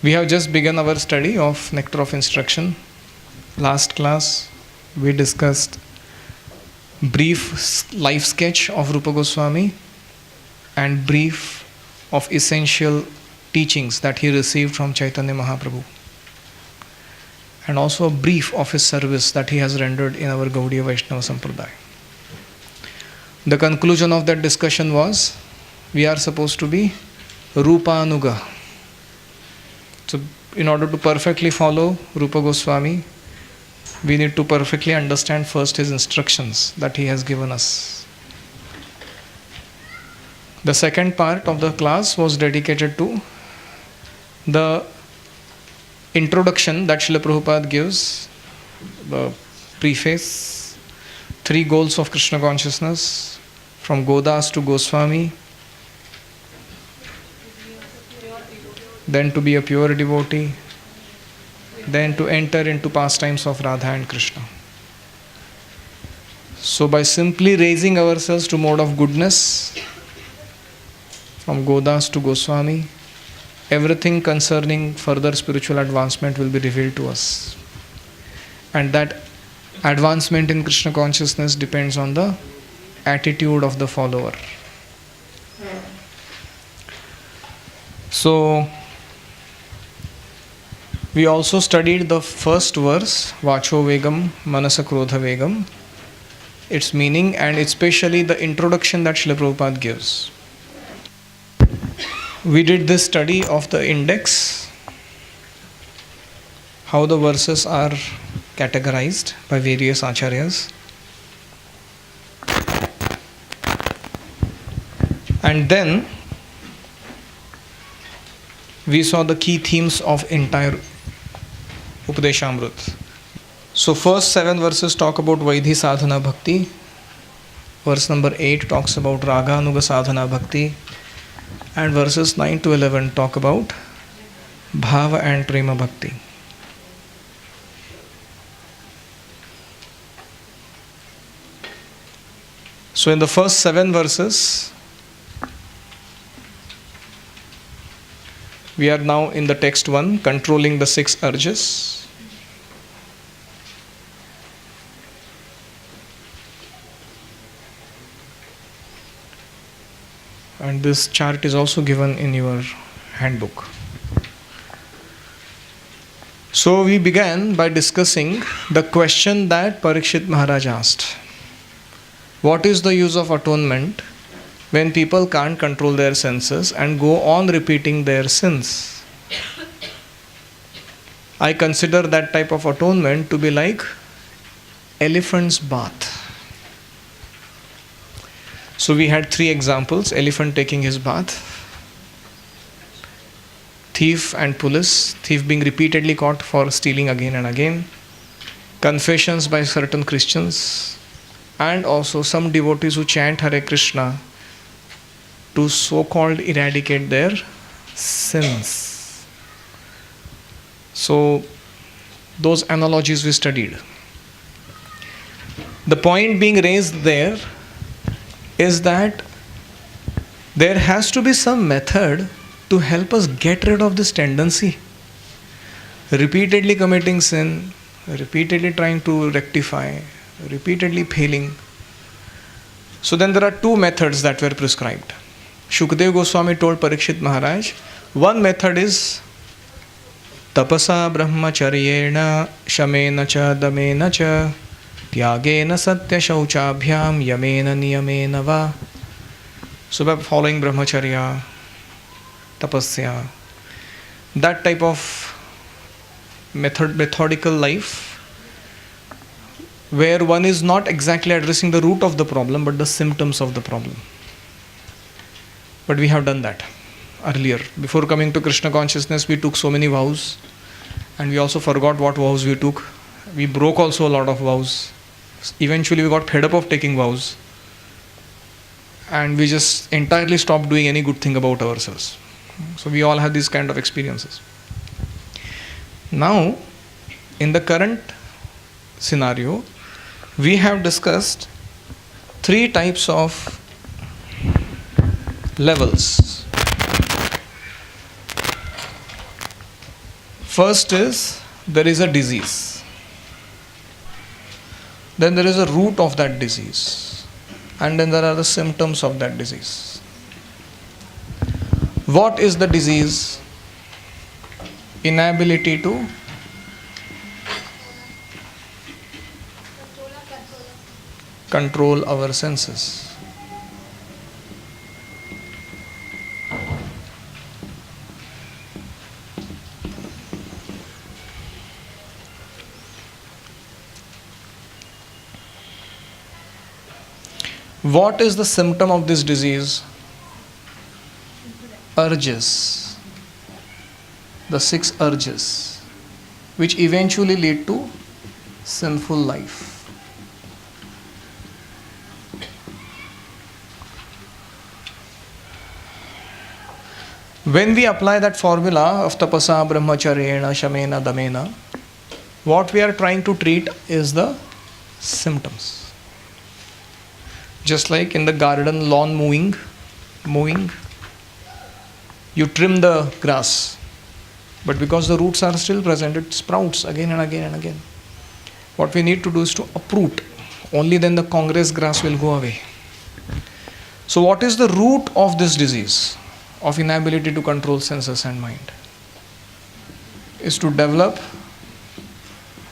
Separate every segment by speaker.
Speaker 1: We have just begun our study of Nectar of Instruction. Last class we discussed brief life sketch of Rupa Goswami and brief of essential teachings that he received from Chaitanya Mahaprabhu, and also a brief of his service that he has rendered in our Gaudiya Vaishnava Sampradaya. The conclusion of that discussion was we are supposed to be Rupanuga. So, in order to perfectly follow Rupa Goswami, we need to perfectly understand first his instructions that he has given us. The second part of the class was dedicated to the introduction that Srila Prabhupada gives, the preface, 3 goals of Krishna consciousness, from Godas to Goswami, then to be a pure devotee, then to enter into pastimes of Radha and Krishna. So by simply raising ourselves to mode of goodness, from Godas to Goswami, everything concerning further spiritual advancement will be revealed to us. And that advancement in Krishna consciousness depends on the attitude of the follower. So, we also studied the first verse, Vacho Vegam, Manasa Krodha Vegam, its meaning and especially the introduction that Srila Prabhupada gives. We did this study of the index, how the verses are categorized by various acharyas. And then we saw the key themes of entire Upadeshamrut. So first 7 verses talk about Vaidhi Sadhana Bhakti. Verse number 8 talks about Raganuga Sadhana Bhakti. And verses 9 to 11 talk about Bhava and Prema Bhakti. So in the first 7 verses, we are now in the text 1, controlling the 6 urges. And this chart is also given in your handbook. So we began by discussing the question that Parikshit Maharaj asked. What is the use of atonement when people can't control their senses and go on repeating their sins? I consider that type of atonement to be like elephant's bath. So we had 3 examples: elephant taking his bath, thief and police, thief being repeatedly caught for stealing again and again, confessions by certain Christians, and also some devotees who chant Hare Krishna to so-called eradicate their sins. So those analogies we studied. The point being raised there is that there has to be some method to help us get rid of this tendency. Repeatedly committing sin, repeatedly trying to rectify, repeatedly failing. So then there are 2 methods that were prescribed. Shukdev Goswami told Parikshit Maharaj, one method is tapasa brahmacharyena shamena cha damena cha tyagena satya shauchabhyam yamena niyamena va. So by following brahmacharya, tapasya, that type of methodical life where one is not exactly addressing the root of the problem but the symptoms of the problem. But we have done that earlier. Before coming to Krishna consciousness, we took so many vows and we also forgot what vows we took. We broke also a lot of vows. Eventually we got fed up of taking vows and we just entirely stopped doing any good thing about ourselves. So we all have these kind of experiences. Now, in the current scenario, we have discussed 3 types of levels. First is there is a disease. Then there is a root of that disease. And then there are the symptoms of that disease. What is the disease? Inability to control our senses. What is the symptom of this disease? Urges. The 6 urges, which eventually lead to sinful life. When we apply that formula of tapasa, brahmacharyena, shamena, damena, what we are trying to treat is the symptoms. Just like in the garden lawn mowing, you trim the grass, but because the roots are still present, it sprouts again and again and again. What we need to do is to uproot. Only then the congress grass will go away. So what is the root of this disease of inability to control senses and mind? Is to develop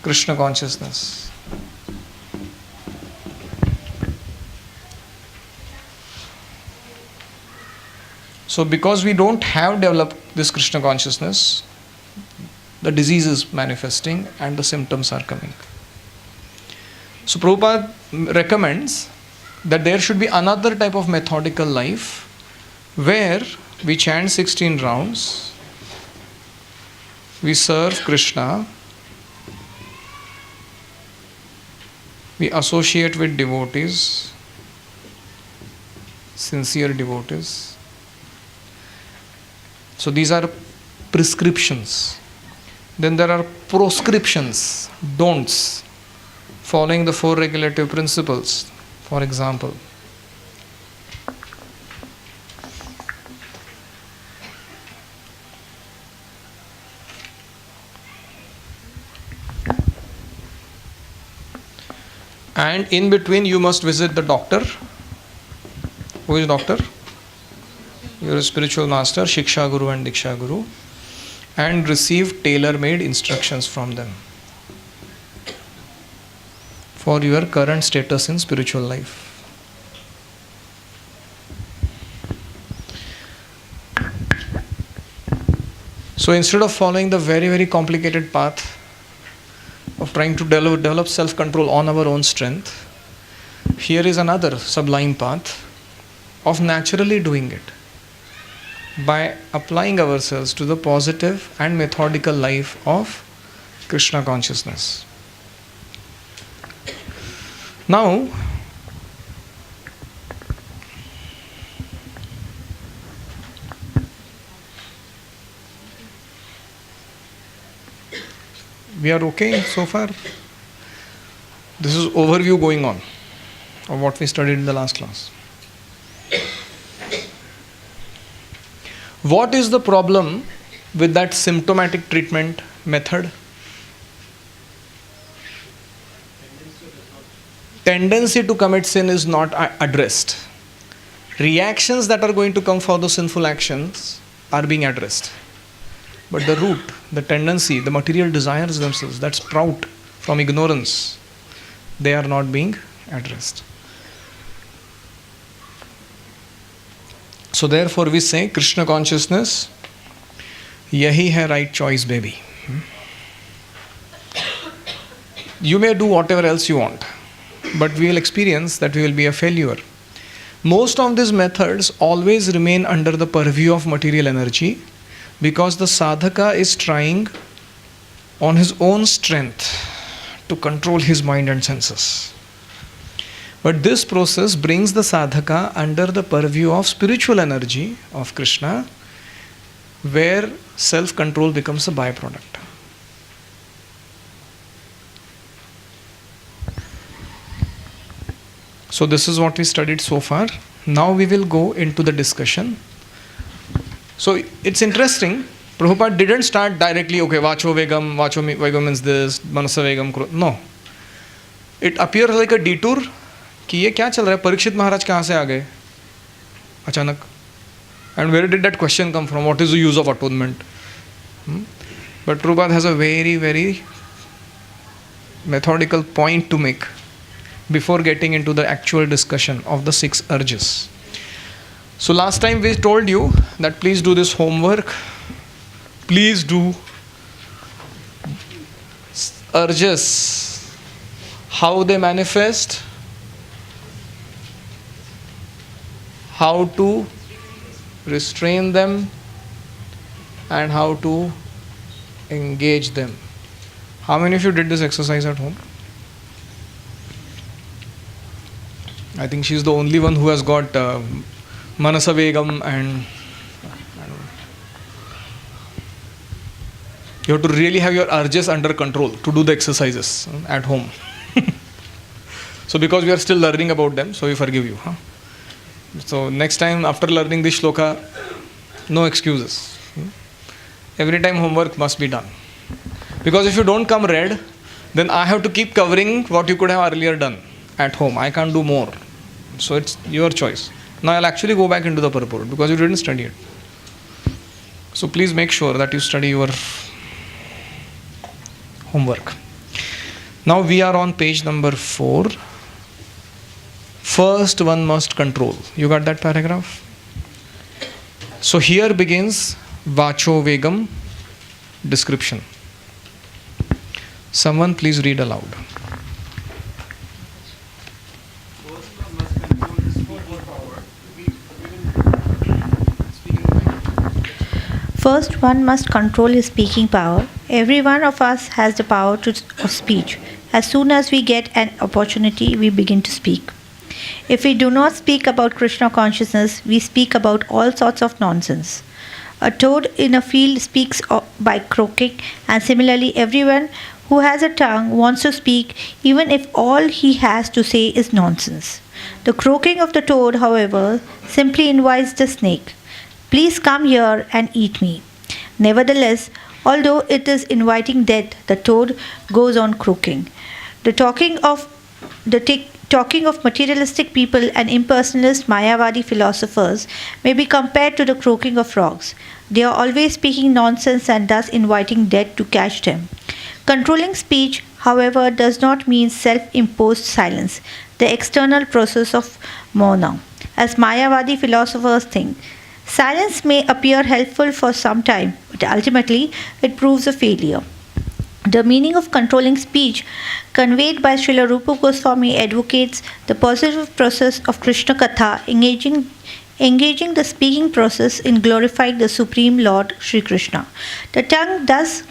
Speaker 1: Krishna consciousness. So because we don't have developed this Krishna consciousness, the disease is manifesting and the symptoms are coming. So Prabhupada recommends that there should be another type of methodical life where we chant 16 rounds, we serve Krishna, we associate with devotees, sincere devotees. So these are prescriptions. Then there are proscriptions, don'ts, following the 4 regulative principles. For example, and in between you must visit the doctor. Who is doctor? Your spiritual master, Shiksha Guru and Diksha Guru, and receive tailor-made instructions from them for your current status in spiritual life. So instead of following the very, very complicated path of trying to develop self-control on our own strength, here is another sublime path of naturally doing it by applying ourselves to the positive and methodical life of Krishna consciousness. Now, we are okay so far? This is overview going on of what we studied in the last class. What is the problem with that symptomatic treatment method? Tendency to commit sin is not addressed. Reactions that are going to come for those sinful actions are being addressed. But the root, the tendency, the material desires themselves that sprout from ignorance, they are not being addressed. So therefore we say Krishna consciousness, yahi hai right choice baby. You may do whatever else you want, but we will experience that we will be a failure. Most of these methods always remain under the purview of material energy because the sadhaka is trying on his own strength to control his mind and senses. But this process brings the sadhaka under the purview of spiritual energy of Krishna, where self-control becomes a byproduct. So this is what we studied so far. Now we will go into the discussion. So it's interesting Prabhupada didn't start directly, okay, Vacho Vegam means this, Manasa Vegam. No. It appears like a detour कि ये क्या चल रहा है, परीक्षित महाराज कहाँ से आ गए अचानक, and where did that question come from, what is the use of atonement? But Prabhupada has a very, very methodical point to make before getting into the actual discussion of the 6 urges. So last time we told you that please do this homework, please do urges, how they manifest, how to restrain them, and how to engage them. How many of you did this exercise at home? I think she's the only one who has got Manasa Vegam, and you have to really have your urges under control to do the exercises at home. So because we are still learning about them, so we forgive you. So next time after learning this shloka, no excuses. Every time homework must be done. Because if you don't come read, then I have to keep covering what you could have earlier done at home. I can't do more. So it's your choice. Now I'll actually go back into the purport because you didn't study it. So please make sure that you study your homework. Now we are on page number 4. First one must control. You got that paragraph? So here begins Vacho Vegam description. Someone please read aloud.
Speaker 2: First, one must control his speaking power. Every one of us has the power of speech. As soon as we get an opportunity, we begin to speak. If we do not speak about Krishna consciousness, we speak about all sorts of nonsense. A toad in a field speaks by croaking, and similarly, everyone who has a tongue wants to speak, even if all he has to say is nonsense. The croaking of the toad, however, simply invites the snake. Please come here and eat me. Nevertheless, although it is inviting death, the toad goes on croaking. The talking of materialistic people and impersonalist Mayavadi philosophers may be compared to the croaking of frogs. They are always speaking nonsense and thus inviting death to catch them. Controlling speech, however, does not mean self-imposed silence, the external process of mauna, as Mayavadi philosophers think. Silence may appear helpful for some time, but ultimately it proves a failure. The meaning of controlling speech conveyed by Srila Rupa Goswami advocates the positive process of Krishna Katha, engaging the speaking process in glorifying the Supreme Lord Sri Krishna. The tongue does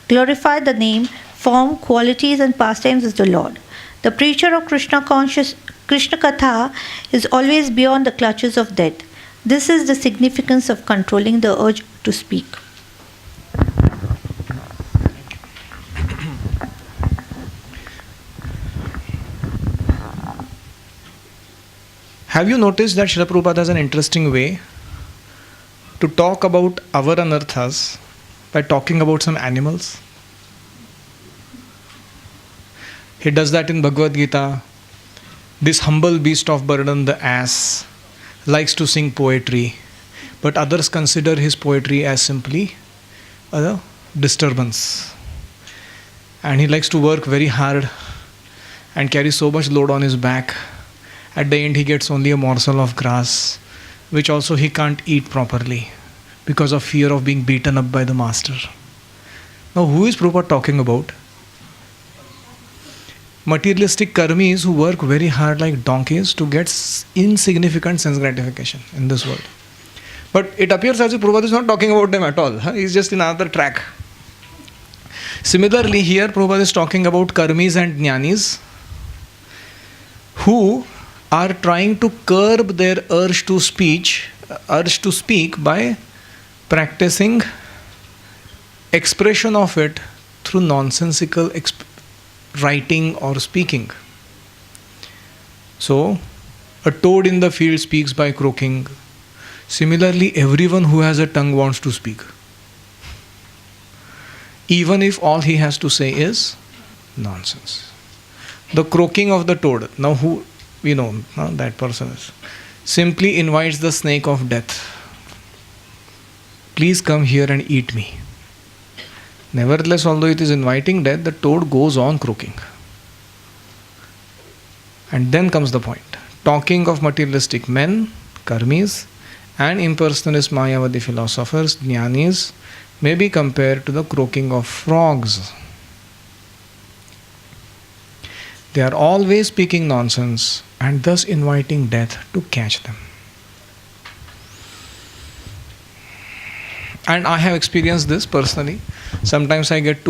Speaker 2: glorify the name, form, qualities, and pastimes of the Lord. The preacher of Krishna Katha is always beyond the clutches of death. This is the significance of controlling the urge to speak.
Speaker 1: Have you noticed that Srila Prabhupada has an interesting way to talk about our anarthas by talking about some animals? He does that in Bhagavad Gita. This humble beast of burden, the ass, likes to sing poetry, but others consider his poetry as simply a disturbance. And he likes to work very hard and carry so much load on his back. At the end, he gets only a morsel of grass, which also he can't eat properly because of fear of being beaten up by the master. Now, who is Prabhupada talking about? Materialistic karmis who work very hard like donkeys to get insignificant sense gratification in this world. But it appears as if Prabhupada is not talking about them at all. He's just in another track. Similarly, here Prabhupada is talking about karmis and jnanis who are trying to curb their urge to speak by practicing expression of it through nonsensical writing or speaking. So, a toad in the field speaks by croaking. Similarly, everyone who has a tongue wants to speak. even if all he has to say is nonsense. The croaking of the toad, now who we know that person is, simply invites the snake of death. Please come here and eat me. Nevertheless, although it is inviting death, the toad goes on croaking. And then comes the point. Talking of materialistic men, karmis, and impersonalist Mayavadi philosophers, jnanis, may be compared to the croaking of frogs. They are always speaking nonsense and thus inviting death to catch them. And I have experienced this personally. Sometimes I get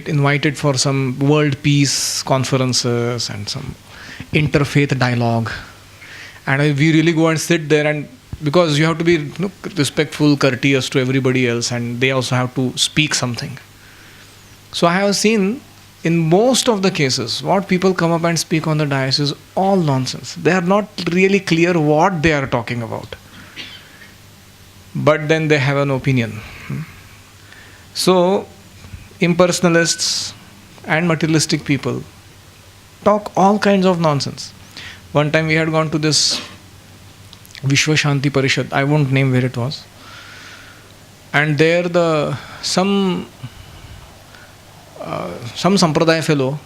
Speaker 1: invited for some world peace conferences and some interfaith dialogue, and we really go and sit there, and because you have to be respectful, courteous to everybody else, and they also have to speak something. So I have seen in most of the cases what people come up and speak on the dais is all nonsense. They are not really clear what they are talking about, but then they have an opinion. So impersonalists and materialistic people talk all kinds of nonsense. One time we had gone to this Vishwa Shanti Parishad, I won't name where it was, and there some Sampradaya fellow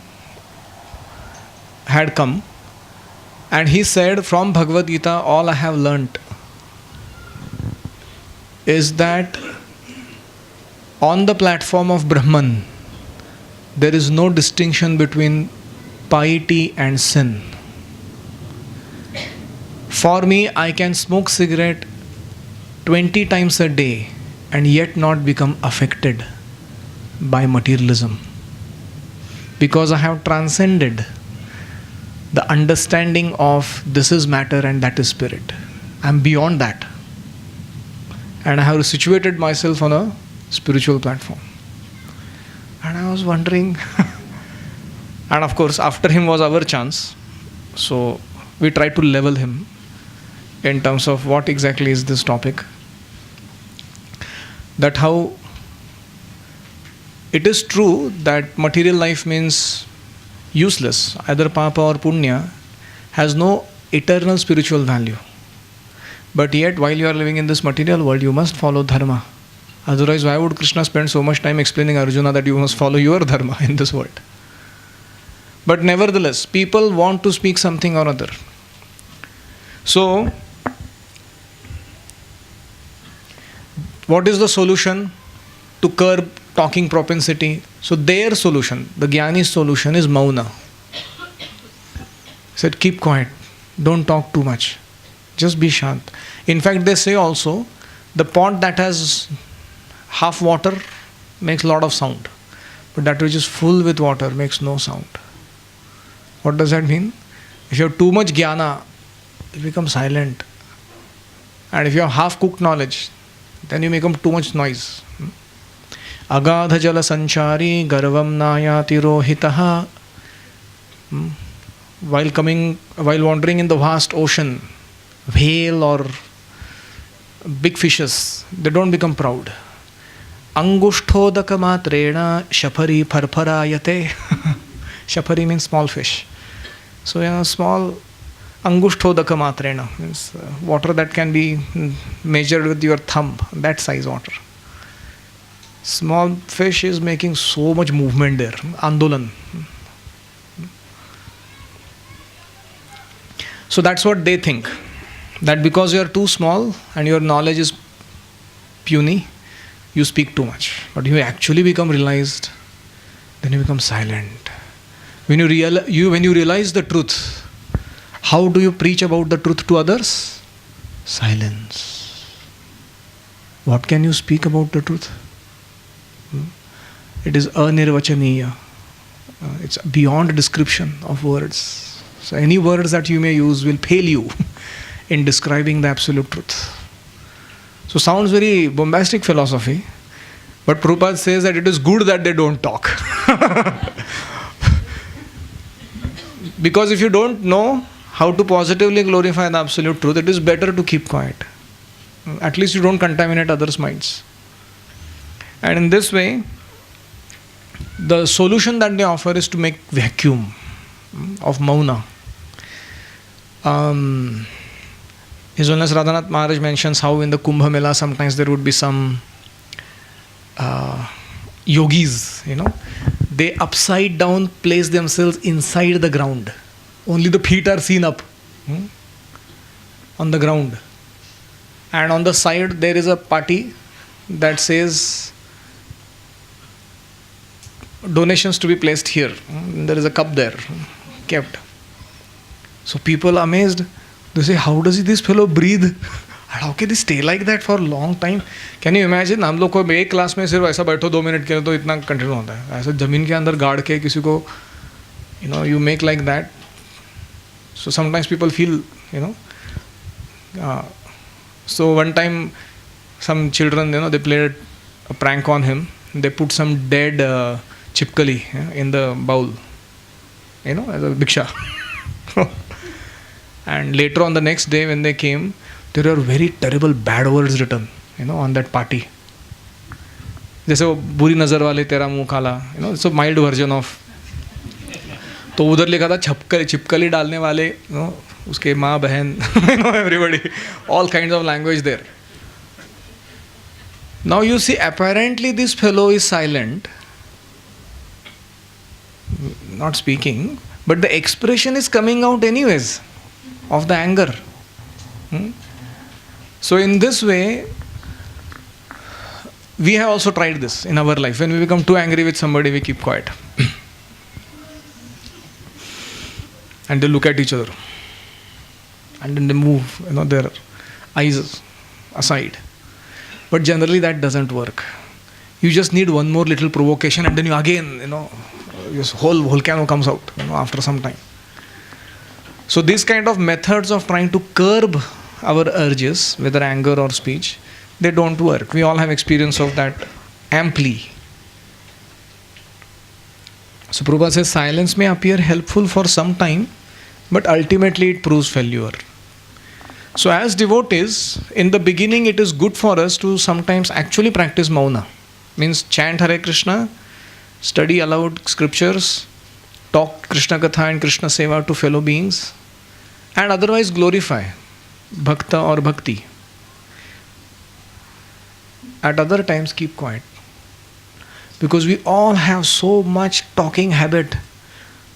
Speaker 1: had come, and he said, from Bhagavad Gita all I have learnt is that on the platform of Brahman there is no distinction between piety and sin. For me, I can smoke cigarette 20 times a day and yet not become affected by materialism, because I have transcended the understanding of this is matter and that is spirit. I am beyond that, and I have situated myself on a spiritual platform. And I was wondering and of course after him was our chance, so we tried to level him in terms of what exactly is this topic, that how it is true that material life means useless, either papa or punya, has no eternal spiritual value. But yet while you are living in this material world, you must follow dharma. Otherwise, why would Krishna spend so much time explaining Arjuna that you must follow your dharma in this world? But nevertheless, people want to speak something or other. So, what is the solution to curb talking propensity? So their solution, the Jnani's solution, is mauna. Said, keep quiet, don't talk too much, just be shant. In fact, they say also, the pot that has half water makes a lot of sound, but that which is full with water makes no sound. What does that mean? If you have too much jnana, you become silent. And if you have half-cooked knowledge, then you become too much noise. Agadha jala sanchari garvam nayati rohitaha. While wandering in the vast ocean, whale or big fishes, they don't become proud. Angushthodaka matrena shapari parparayate. Shapari means small fish. So small angushthodaka matrena means water that can be measured with your thumb, that size water. Small fish is making so much movement there, andolan. So that's what they think, that because you are too small and your knowledge is puny, you speak too much. But you actually become realized, then you become silent. When you realize the truth, how do you preach about the truth to others? Silence. What can you speak about the truth? It is anirvachaniya. It's beyond description of words. So any words that you may use will fail you in describing the absolute truth. So sounds very bombastic philosophy, but Prabhupada says that it is good that they don't talk. Because if you don't know how to positively glorify the absolute truth, it is better to keep quiet. At least you don't contaminate others' minds. And in this way, The solution that they offer is to make vacuum of Mauna. His Holiness Radhanath Maharaj mentions how in the Kumbh Mela sometimes there would be some yogis, they upside down place themselves inside the ground. Only the feet are seen up on the ground. And on the side there is a pati that says donations to be placed here. There is a cup there kept. So people are amazed. They say, how does this fellow breathe? How can he stay like that for a long time? Can you imagine? हम लोग को एक class में सिर्फ ऐसा बैठो 2 minute के लिए तो इतना कंटिन्यू होता है. ऐसे जमीन के अंदर गाड़ के किसी को, you make like that. So sometimes people feel, so one time some children, they played a prank on him. They put some dead chipkali in the bowl, as a bhiksha. And later on the next day when they came, there were very terrible bad words written, on that party. जैसे वो बुरी नज़र वाले तेरा मुंह काला, it's a mild version of. तो उधर लिखा था छिपकली डालने वाले, उसके माँ बहन, everybody, all kinds of language there. Now you see, apparently this fellow is silent, not speaking, but the expression is coming out anyways of the anger. So in this way, we have also tried this in our life. When we become too angry with somebody, we keep quiet. And they look at each other. And then they move, their eyes aside. But generally that doesn't work. You just need one more little provocation and then you again, this whole volcano comes out, after some time. So these kind of methods of trying to curb our urges, whether anger or speech, they don't work. We all have experience of that amply. So Prabhupada says silence may appear helpful for some time, but ultimately it proves failure. So as devotees, in the beginning it is good for us to sometimes actually practice Mauna. Means chant Hare Krishna, study aloud scriptures, talk Krishna Katha and Krishna Seva to fellow beings, and otherwise glorify Bhakta or Bhakti. At other times keep quiet. Because we all have so much talking habit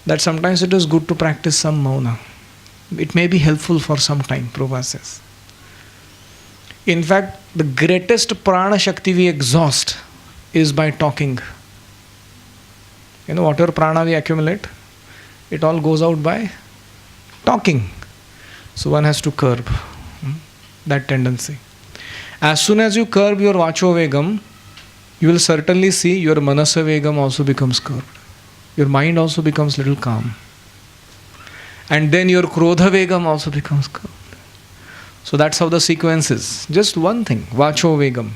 Speaker 1: that sometimes it is good to practice some Mauna. It may be helpful for some time, Prabhupada says. In fact, the greatest prana shakti we exhaust is by talking. Whatever prana we accumulate, it all goes out by talking. So one has to curb that tendency. As soon as you curb your vacho vegam, you will certainly see your manasa vegam also becomes curbed. Your mind also becomes little calm. And then your krodha vegam also becomes curbed. So that's how the sequence is. Just one thing, vacho vegam.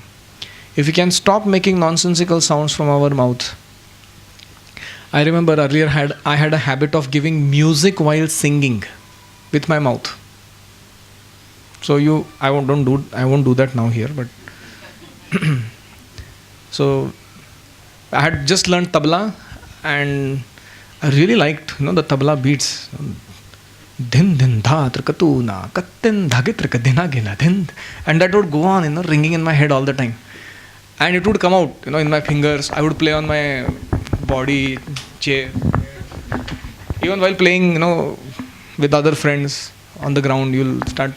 Speaker 1: If we can stop making nonsensical sounds from our mouth. I remember earlier I had a habit of giving music while singing with my mouth. So I won't do that now here, but so I had just learned tabla and I really liked the tabla beats. Din din dha trikatuna kattin dhagitra dina gina din, and that would go on ringing in my head all the time, and it would come out in my fingers. I would play on my body, chair, even while playing with other friends on the ground. You'll start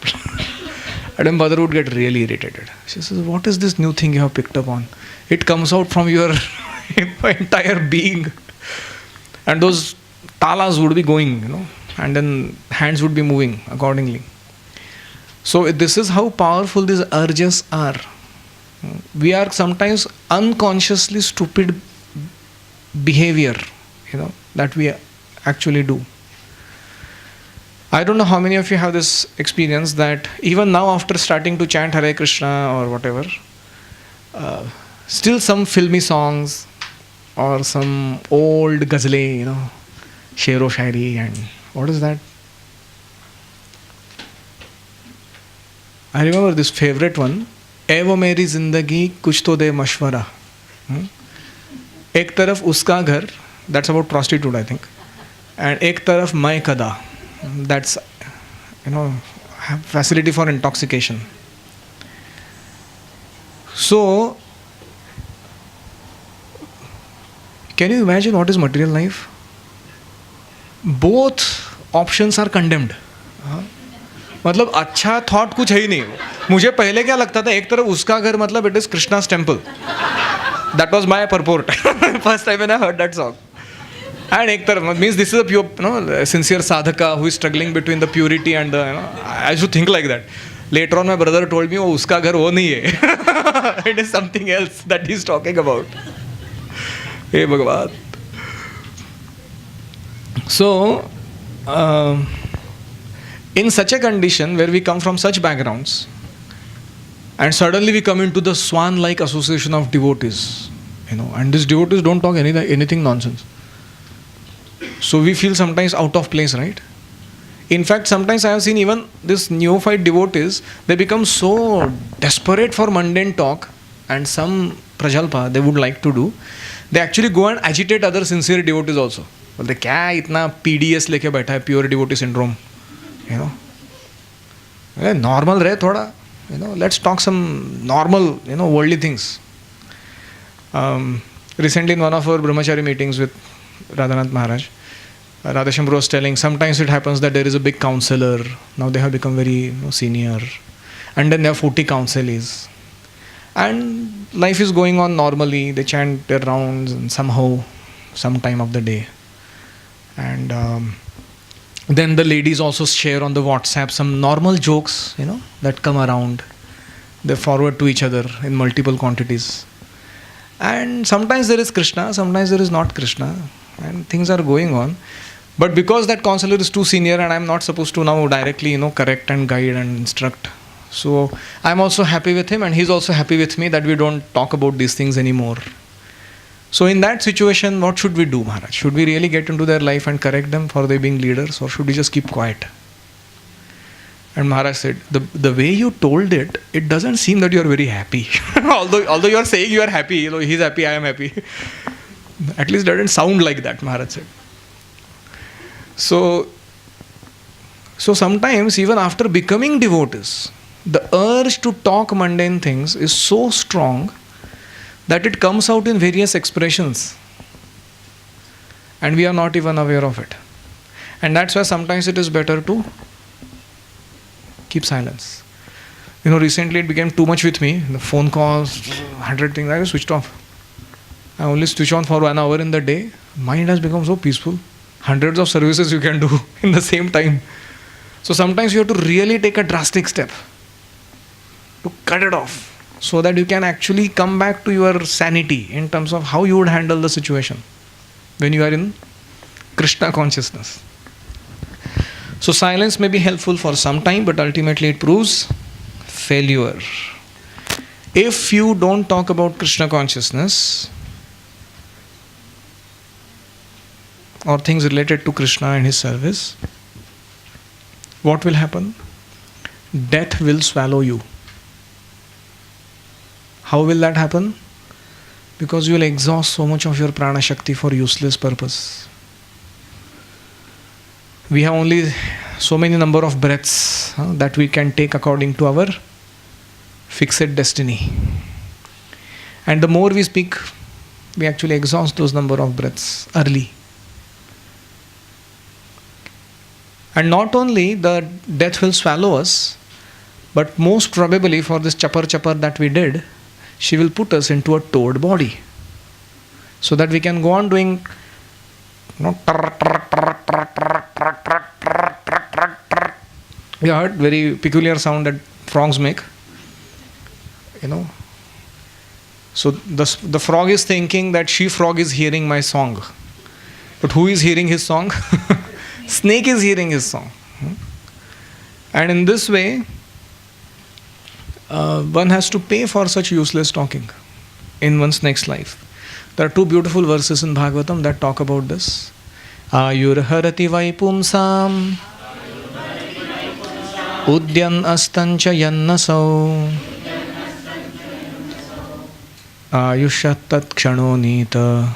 Speaker 1: and mother would get really irritated. She says, what is this new thing you have picked up on? It comes out from your entire being. And those talas would be going, and then hands would be moving accordingly. So this is how powerful these urges are. We are sometimes unconsciously stupid behavior, that we actually do. I don't know how many of you have this experience that even now after starting to chant Hare Krishna or whatever, still some filmy songs or some old ghazle, shero shairi, and what is that? I remember this favorite one, Evo Meri Zindagi Kuch To De Mashwara. एक तरफ उसका घर, that's about prostitute I think, and एक तरफ मैं कदा, that's facility for intoxication. So can you imagine what is material life? Both options are condemned. मतलब अच्छा थॉट कुछ है ही नहीं. मुझे पहले क्या लगता था, एक तरफ उसका घर मतलब it is Krishna's temple. That was my purport. First time when I heard that song. And एक तरफ means this is a pure, sincere sadhaka who is struggling between the purity and the, I should think like that. Later on my brother told me, वो उसका घर वो नहीं है. It is something else that he is talking about. हे भगवान. So, in such a condition where we come from such backgrounds, and suddenly we come into the swan-like association of devotees, and these devotees don't talk anything nonsense. So we feel sometimes out of place, right? In fact, sometimes I have seen even this neophyte devotees, they become so desperate for mundane talk, and some prajalpa they would like to do, they actually go and agitate other sincere devotees also. बोलते क्या इतना PDS लेके बैठा है, pure devotee syndrome, normal रहे थोड़ा, let's talk some normal, worldly things. Recently in one of our brahmachari meetings with Radhanath Maharaj, Radhashankar was telling, sometimes it happens that there is a big counselor, now they have become very senior, and then there are 40 counselees, and life is going on normally, they chant their rounds and somehow, some time of the day. And then the ladies also share on the WhatsApp some normal jokes, that come around. They forward to each other in multiple quantities. And sometimes there is Krishna, sometimes there is not Krishna, and things are going on. But because that counselor is too senior and I'm not supposed to now directly, correct and guide and instruct, so I'm also happy with him and he's also happy with me that we don't talk about these things anymore. So in that situation, what should we do, Maharaj? Should we really get into their life and correct them for they being leaders, or should we just keep quiet? And Maharaj said, the way you told it, it doesn't seem that you are very happy. although you are saying you are happy, he's happy, I am happy. At least it doesn't sound like that, Maharaj said. So sometimes even after becoming devotees, the urge to talk mundane things is so strong that it comes out in various expressions. And we are not even aware of it. And that's why sometimes it is better to keep silence. Recently it became too much with me. The phone calls, 100 things, I just switched off. I only switch on for 1 hour in the day. Mind has become so peaceful. Hundreds of services you can do in the same time. So sometimes you have to really take a drastic step to cut it off, so that you can actually come back to your sanity in terms of how you would handle the situation when you are in Krishna consciousness. So silence may be helpful for some time, but ultimately it proves failure. If you don't talk about Krishna consciousness or things related to Krishna and his service, what will happen? Death will swallow you. How will that happen? Because you will exhaust so much of your prana shakti for useless purpose. We have only so many number of breaths that we can take according to our fixed destiny. And the more we speak, we actually exhaust those number of breaths early. And not only the death will swallow us, but most probably for this chapar that we did, she will put us into a toad body, so that we can go on doing you heard very peculiar sound that frogs make, so the frog is thinking that she frog is hearing my song, but who is hearing his song? Snake is hearing his song. And in this way, one has to pay for such useless talking in one's next life. There are 2 beautiful verses in Bhagavatam that talk about this. Ayurharati vaipumsam udyan astancha yannasau ayushat tat kshanonita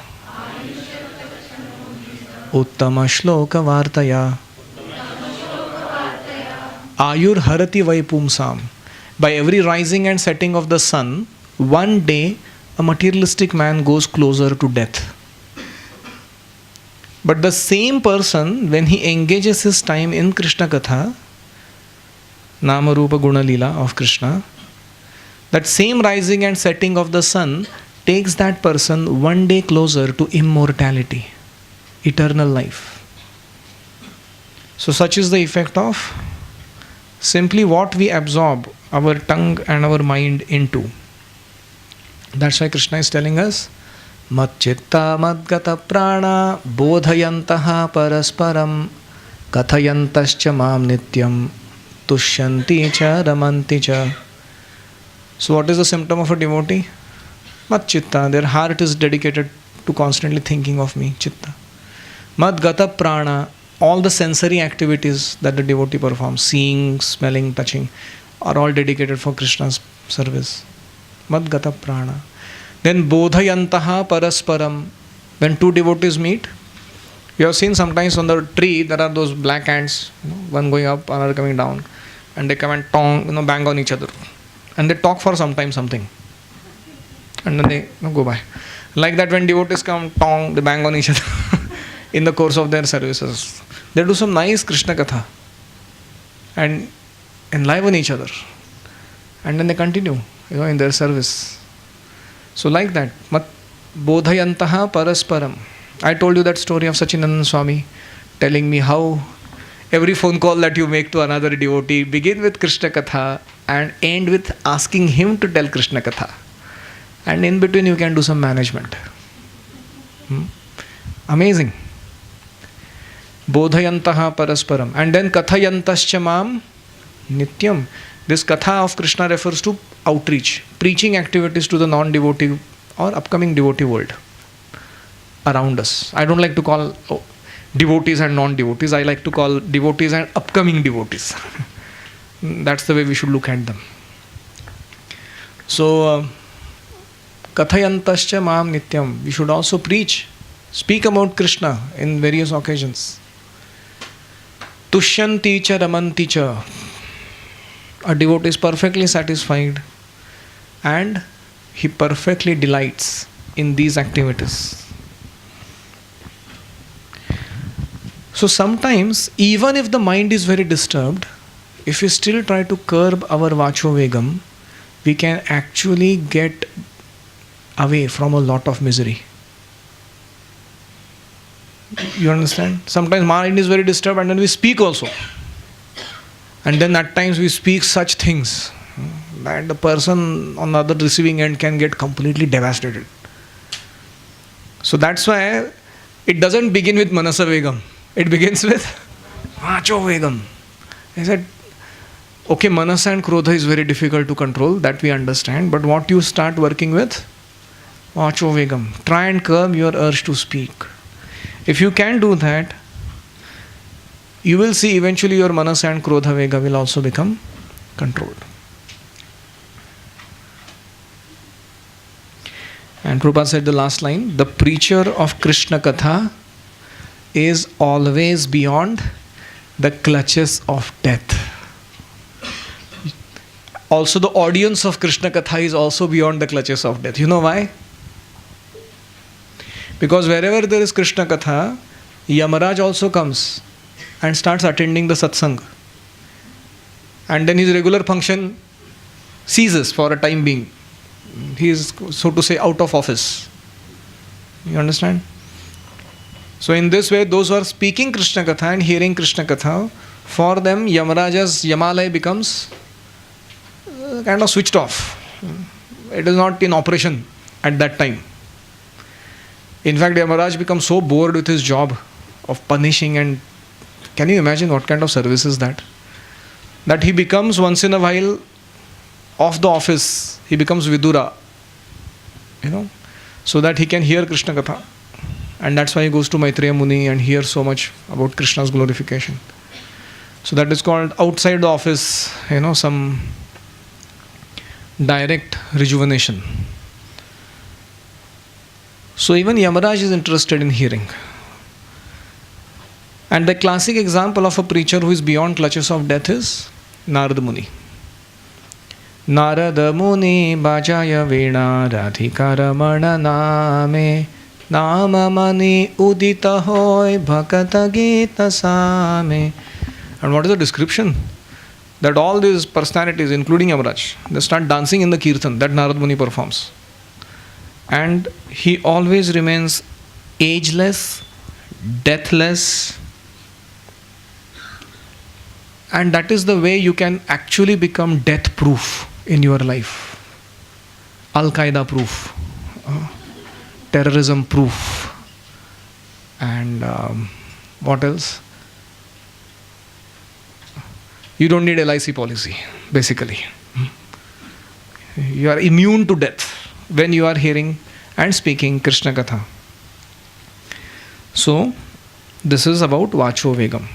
Speaker 1: Uttama shloka vartaya. Ayur harati vaipumsam. By every rising and setting of the sun, one day a materialistic man goes closer to death. But the same person, when he engages his time in Krishna Katha, Nama Rupa Guna Leela of Krishna, that same rising and setting of the sun takes that person one day closer to immortality, eternal life. So such is the effect of simply what we absorb our tongue and our mind into. That's why Krishna is telling us, Mat chitta madgata prana bodhayantaha parasparam kathayantascha mam nityam tushyanti cha ramanti cha. So what is the symptom of a devotee? Mat chitta, their heart is dedicated to constantly thinking of me, chitta. Madgata prana, all the sensory activities that the devotee performs, seeing, smelling, touching, are all dedicated for Krishna's service. Madgata prana. Then bodhayantaha parasparam. When two devotees meet, you have seen sometimes on the tree there are those black ants, one going up, another coming down, and they come and bang on each other, and they talk for some time something, and then they go by. Like that, when devotees come, they bang on each other in the course of their services. They do some nice Krishna Katha and enliven each other, and then they continue, in their service. So like that, bodhayantaha parasparam. I told you that story of Sachinandan Swami telling me how every phone call that you make to another devotee begin with Krishna Katha and end with asking him to tell Krishna Katha. And in between you can do some management. Amazing. Bodhayantaha parasparam. And then kathayantascha mam nityam. This katha of Krishna refers to outreach, preaching activities to the non-devotee or upcoming devotee world around us. I don't like to call devotees and non-devotees. I like to call devotees and upcoming devotees. That's the way we should look at them. So, kathayantascha mam nityam. We should also preach, speak about Krishna in various occasions. Tushyanti cha ramanti cha. A devotee is perfectly satisfied and he perfectly delights in these activities. So sometimes, even if the mind is very disturbed, if we still try to curb our vacho vegam, we can actually get away from a lot of misery. You understand? Sometimes mind is very disturbed and then we speak also. And then at times we speak such things that the person on the other receiving end can get completely devastated. So that's why it doesn't begin with Manasa Vegam. It begins with Vacho Vegam. I said, okay, Manasa and Krodha is very difficult to control, that we understand. But what you start working with? Vacho Vegam. Try and curb your urge to speak. If you can do that, you will see eventually your Manasa and Krodha Vega will also become controlled. And Prabhupada said the last line, the preacher of Krishna Katha is always beyond the clutches of death. Also the audience of Krishna Katha is also beyond the clutches of death. You know why? Because wherever there is Krishna Katha, Yamaraj also comes and starts attending the satsang. And then his regular function ceases for a time being. He is, so to say, out of office. You understand? So in this way, those who are speaking Krishna Katha and hearing Krishna Katha, for them Yamaraja's Yamalaya becomes kind of switched off. It is not in operation at that time. In fact, Yamaraj becomes so bored with his job of punishing, and can you imagine what kind of service is that? That he becomes once in a while off the office, he becomes Vidura, so that he can hear Krishna Katha. And that's why he goes to Maitreya Muni and hears so much about Krishna's glorification. So that is called outside the office, some direct rejuvenation. So even Yamaraj is interested in hearing. And the classic example of a preacher who is beyond clutches of death is Narada Muni. Narada Muni bajaya veena radhika ramana name nama mani udita hoy bhakata gita same. And what is the description? That all these personalities, including Yamaraj, they start dancing in the kirtan that Narada Muni performs. And he always remains ageless, deathless, and that is the way you can actually become death proof in your life. Al Qaeda proof, terrorism proof, and what else? You don't need LIC policy, basically. You are immune to death when you are hearing and speaking Krishna Katha. So, this is about Vacho Vegam.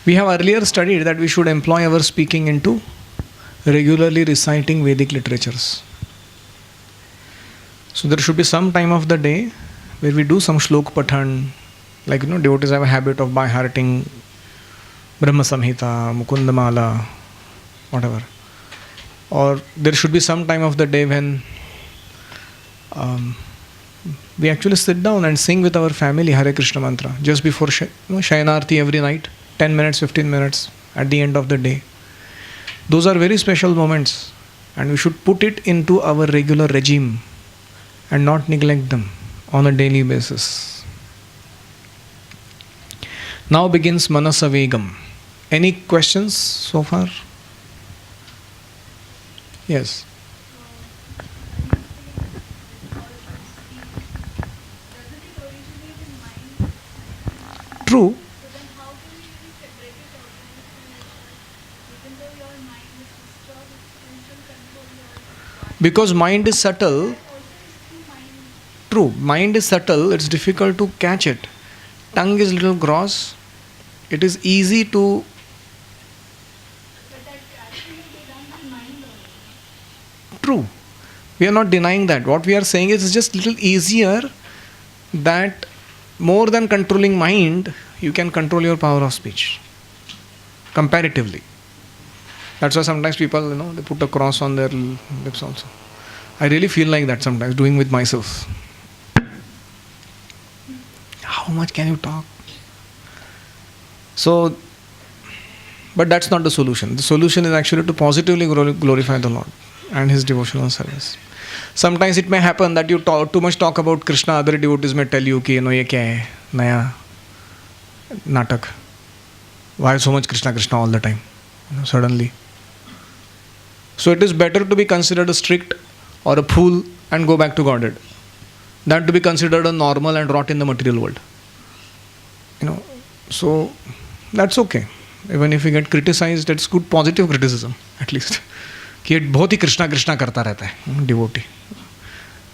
Speaker 1: We have earlier studied that we should employ our speaking into regularly reciting Vedic literatures. So, there should be some time of the day where we do some shlok pathan, like devotees have a habit of by hearting Brahma Samhita, Mukunda Mala, whatever. Or there should be some time of the day when we actually sit down and sing with our family Hare Krishna mantra just before Shayanarti every night, 10 minutes, 15 minutes at the end of the day. Those are very special moments and we should put it into our regular regime and not neglect them on a daily basis. Now begins Manasa Vegam. Any questions so far? Yes. True. Because mind is subtle. True, mind is subtle, it's difficult to catch it. Tongue is little gross. It is easy to. True. We are not denying that. What we are saying is it's just little easier that more than controlling mind, you can control your power of speech. Comparatively. That's why sometimes people, they put a cross on their lips also. I really feel like that sometimes, doing with myself. How much can you talk? So, but that's not the solution. The solution is actually to positively glorify the Lord and His devotional service. Sometimes it may happen that you too much talk about Krishna, other devotees may tell you, ki, ye kya hai, naya natak. Why so much Krishna, Krishna all the time? Suddenly. So it is better to be considered a strict or a fool and go back to Godhead than to be considered a normal and rot in the material world. So that's okay. Even if we get criticized, it's good positive criticism at least. कि ये बहुत ही कृष्णा कृष्णा करता रहता है devotee.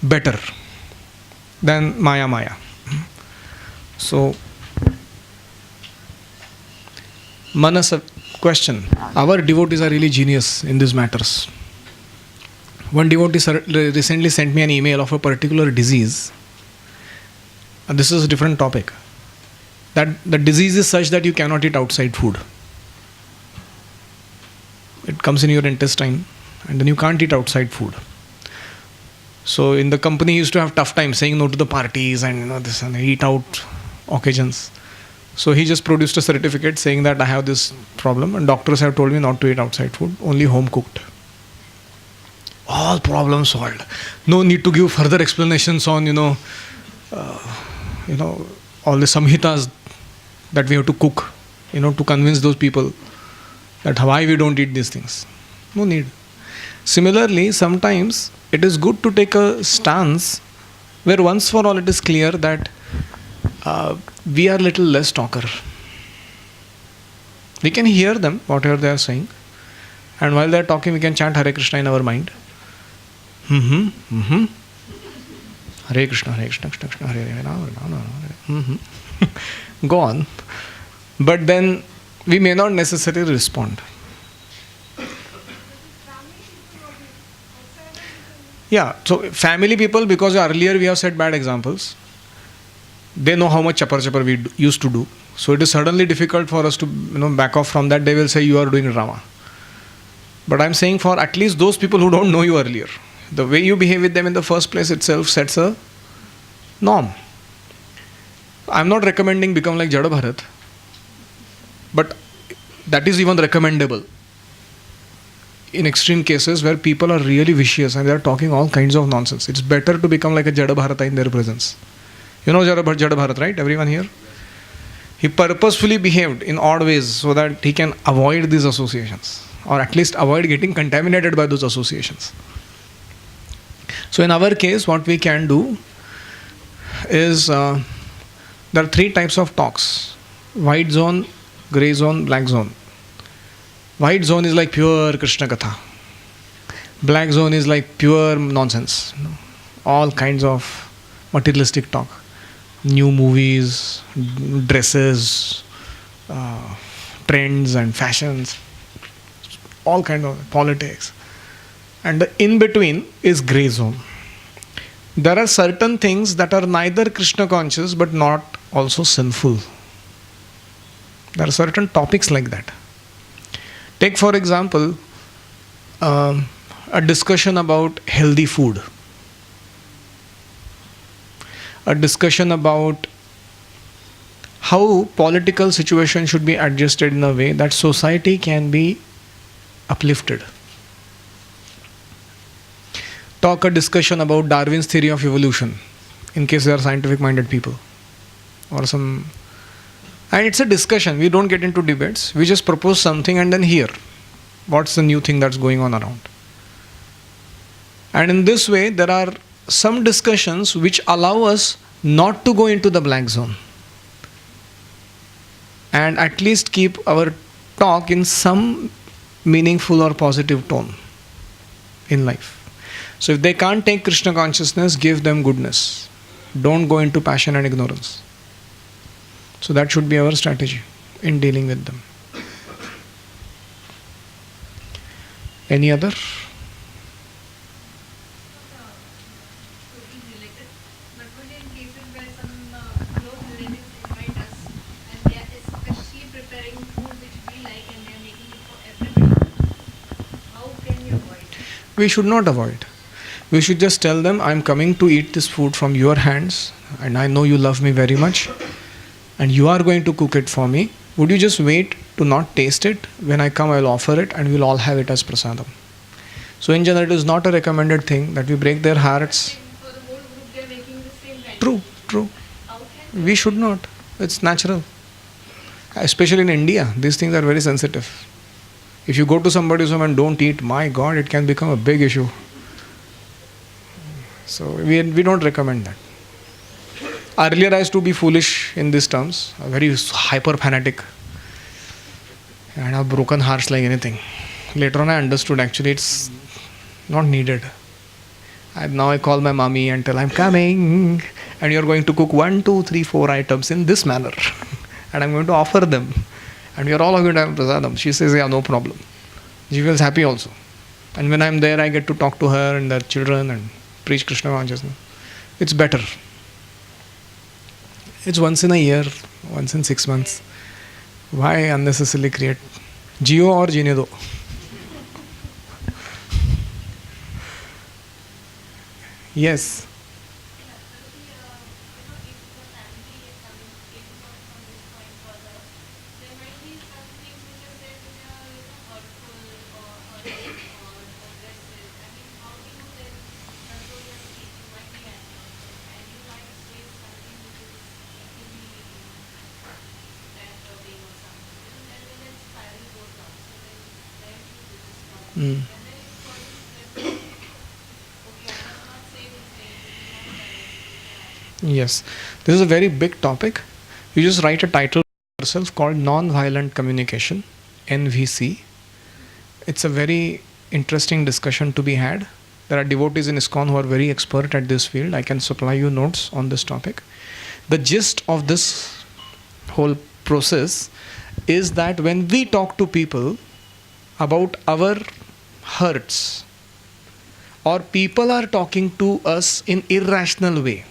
Speaker 1: Better than Maya. So Manas, question. Our devotees are really genius in these matters. One devotee recently sent me an email of a particular disease. And this is a different topic. That the disease is such that you cannot eat outside food. It comes in your intestine and then you can't eat outside food. So in the company he used to have tough time saying no to the parties and this and eat out occasions. So he just produced a certificate saying that I have this problem and doctors have told me not to eat outside food, only home cooked. All problems solved. No need to give further explanations on all the samhitas that we have to cook, to convince those people that why we don't eat these things. No need. Similarly, sometimes it is good to take a stance where once for all it is clear that we are little less talker. We can hear them, whatever they are saying, and while they are talking, we can chant Hare Krishna in our mind. Hare Krishna, Krishna Krishna, Hare Hare, Hare. Go on. But then we may not necessarily respond. Yeah, so family people, because earlier we have set bad examples, they know how much chapar we used to do. So it is suddenly difficult for us to back off from that. They will say you are doing drama. But I'm saying for at least those people who don't know you earlier, the way you behave with them in the first place itself sets a norm. I'm not recommending become like Jada Bharat, but that is even recommendable in extreme cases where people are really vicious and they are talking all kinds of nonsense. It's better to become like a Jada Bharata in their presence. You know Jada Bharat, right? Everyone here? He purposefully behaved in odd ways so that he can avoid these associations, or at least avoid getting contaminated by those associations. So in our case, what we can do is there are 3 types of talks: white zone, grey zone, black zone. White zone is like pure Krishna Katha. Black zone is like pure nonsense. All kinds of materialistic talk. New movies, dresses, trends and fashions. All kinds of politics. And the in between is grey zone. There are certain things that are neither Krishna conscious but not also sinful. There are certain topics like that. Take for example a discussion about healthy food, a discussion about how political situation should be adjusted in a way that society can be uplifted. Talk a discussion about Darwin's theory of evolution, in case they are scientific minded people, or some. And it's a discussion. We don't get into debates. We just propose something and then hear what's the new thing that's going on around. And in this way, there are some discussions which allow us not to go into the black zone, and at least keep our talk in some meaningful or positive tone in life. So if they can't take Krishna consciousness, give them goodness. Don't go into passion and ignorance. So that should be our strategy in dealing with them. Any other? We should not avoid. We should just tell them, I'm coming to eat this food from your hands, and I know you love me very much, and you are going to cook it for me. Would you just wait to not taste it? When I come, I will offer it, and we'll all have it as prasadam. So in general, it is not a recommended thing that we break their hearts.
Speaker 3: For the whole group, they are making the same kind.
Speaker 1: True. We should not. It's natural. Especially in India, these things are very sensitive. If you go to somebody's home and don't eat, my God, it can become a big issue. So we don't recommend that. Earlier I used to be foolish in these terms, very hyper fanatic, and have broken hearts like anything. Later on I understood actually it's not needed. Now I call my mommy and tell I'm coming, and you're going to cook 1, 2, 3, 4 items in this manner, and I'm going to offer them, and we are all going to have prasadam. She says, yeah, no problem. She feels happy also. And when I'm there, I get to talk to her and their children and preach Krishna consciousness. It's better. It's once in a year, once in 6 months. Why unnecessarily create? Jio or Jine do? Yes. Mm. Yes, this is a very big topic. You just write a title for yourself called Non-Violent Communication, NVC. It's a very interesting discussion to be had. There are devotees in ISKCON who are very expert at this field. I can supply you notes on this topic. The gist of this whole process is that when we talk to people about our hurts, or people are talking to us in irrational way,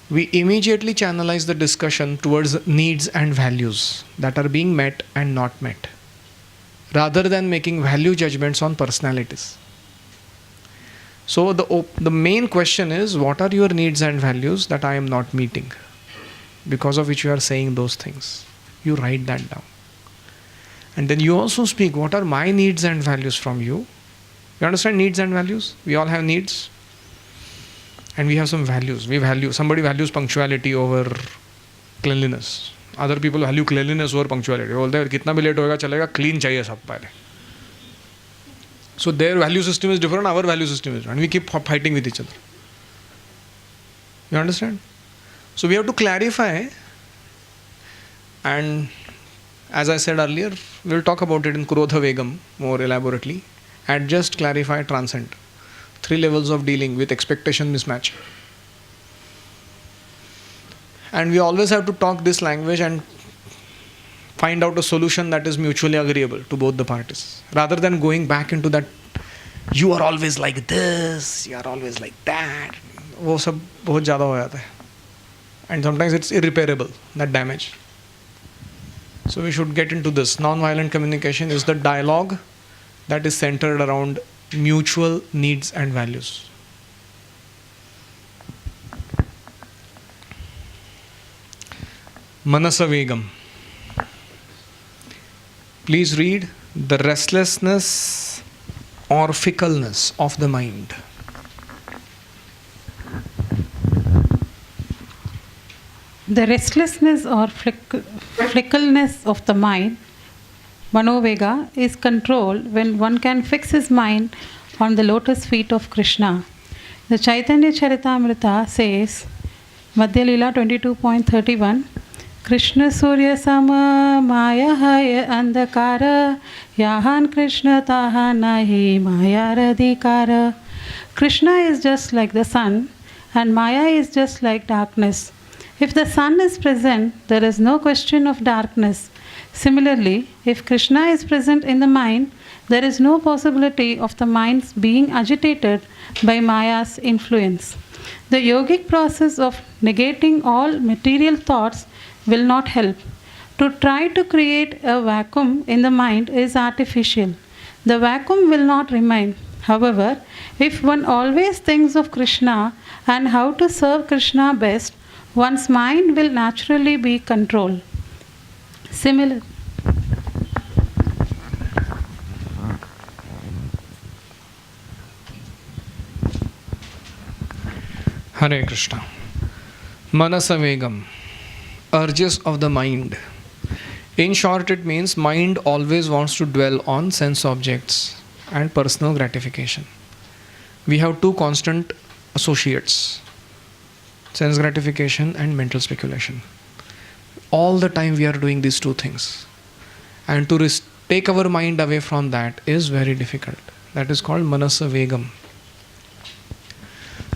Speaker 1: we immediately channelize the discussion towards needs and values that are being met and not met, rather than making value judgments on personalities. So the main question is, what are your needs and values that I am not meeting, because of which you are saying those things? You write that down. And then you also speak, what are my needs and values from you? You understand needs and values? We all have needs. And we have some values. Somebody values punctuality over cleanliness. Other people value cleanliness over punctuality. बोलते हैं कितना भी late होएगा चलेगा, clean चाहिए सब पहले. So their value system is different, our value system is different. And we keep fighting with each other. You understand? So we have to clarify, and as I said earlier, we will talk about it in Krodha Vegam more elaborately. Adjust, clarify, transcend. 3 levels of dealing with expectation mismatch. And we always have to talk this language and find out a solution that is mutually agreeable to both the parties, rather than going back into that, you are always like this, you are always like that. वो सब बहुत ज़्यादा हो जाता है. And sometimes it's irreparable, that damage. So we should get into this. Non-violent communication is the dialogue that is centered around mutual needs and values. Manasa Vegam. Please read the restlessness or fickleness of the mind.
Speaker 4: The restlessness or fickleness of the mind, Manovega, is controlled when one can fix his mind on the lotus feet of Krishna. The Chaitanya Charitamrita says, Madhya Leela 22.31, Krishna Surya Sama Maya Haya Andhakara Yahan Krishna Taha Nahi Maya Radhikara. Krishna is just like the sun and Maya is just like darkness. If the sun is present, there is no question of darkness. Similarly, if Krishna is present in the mind, there is no possibility of the mind's being agitated by Maya's influence. The yogic process of negating all material thoughts will not help. To try to create a vacuum in the mind is artificial. The vacuum will not remain. However, if one always thinks of Krishna and how to serve Krishna best, one's mind will naturally be controlled. Similar.
Speaker 1: Hare Krishna. Manasa Vegam. Urges of the mind. In short, it means mind always wants to dwell on sense objects and personal gratification. We have 2 constant associates: sense gratification and mental speculation. All the time we are doing these 2 things. And to take our mind away from that is very difficult. That is called Manasa Vegam.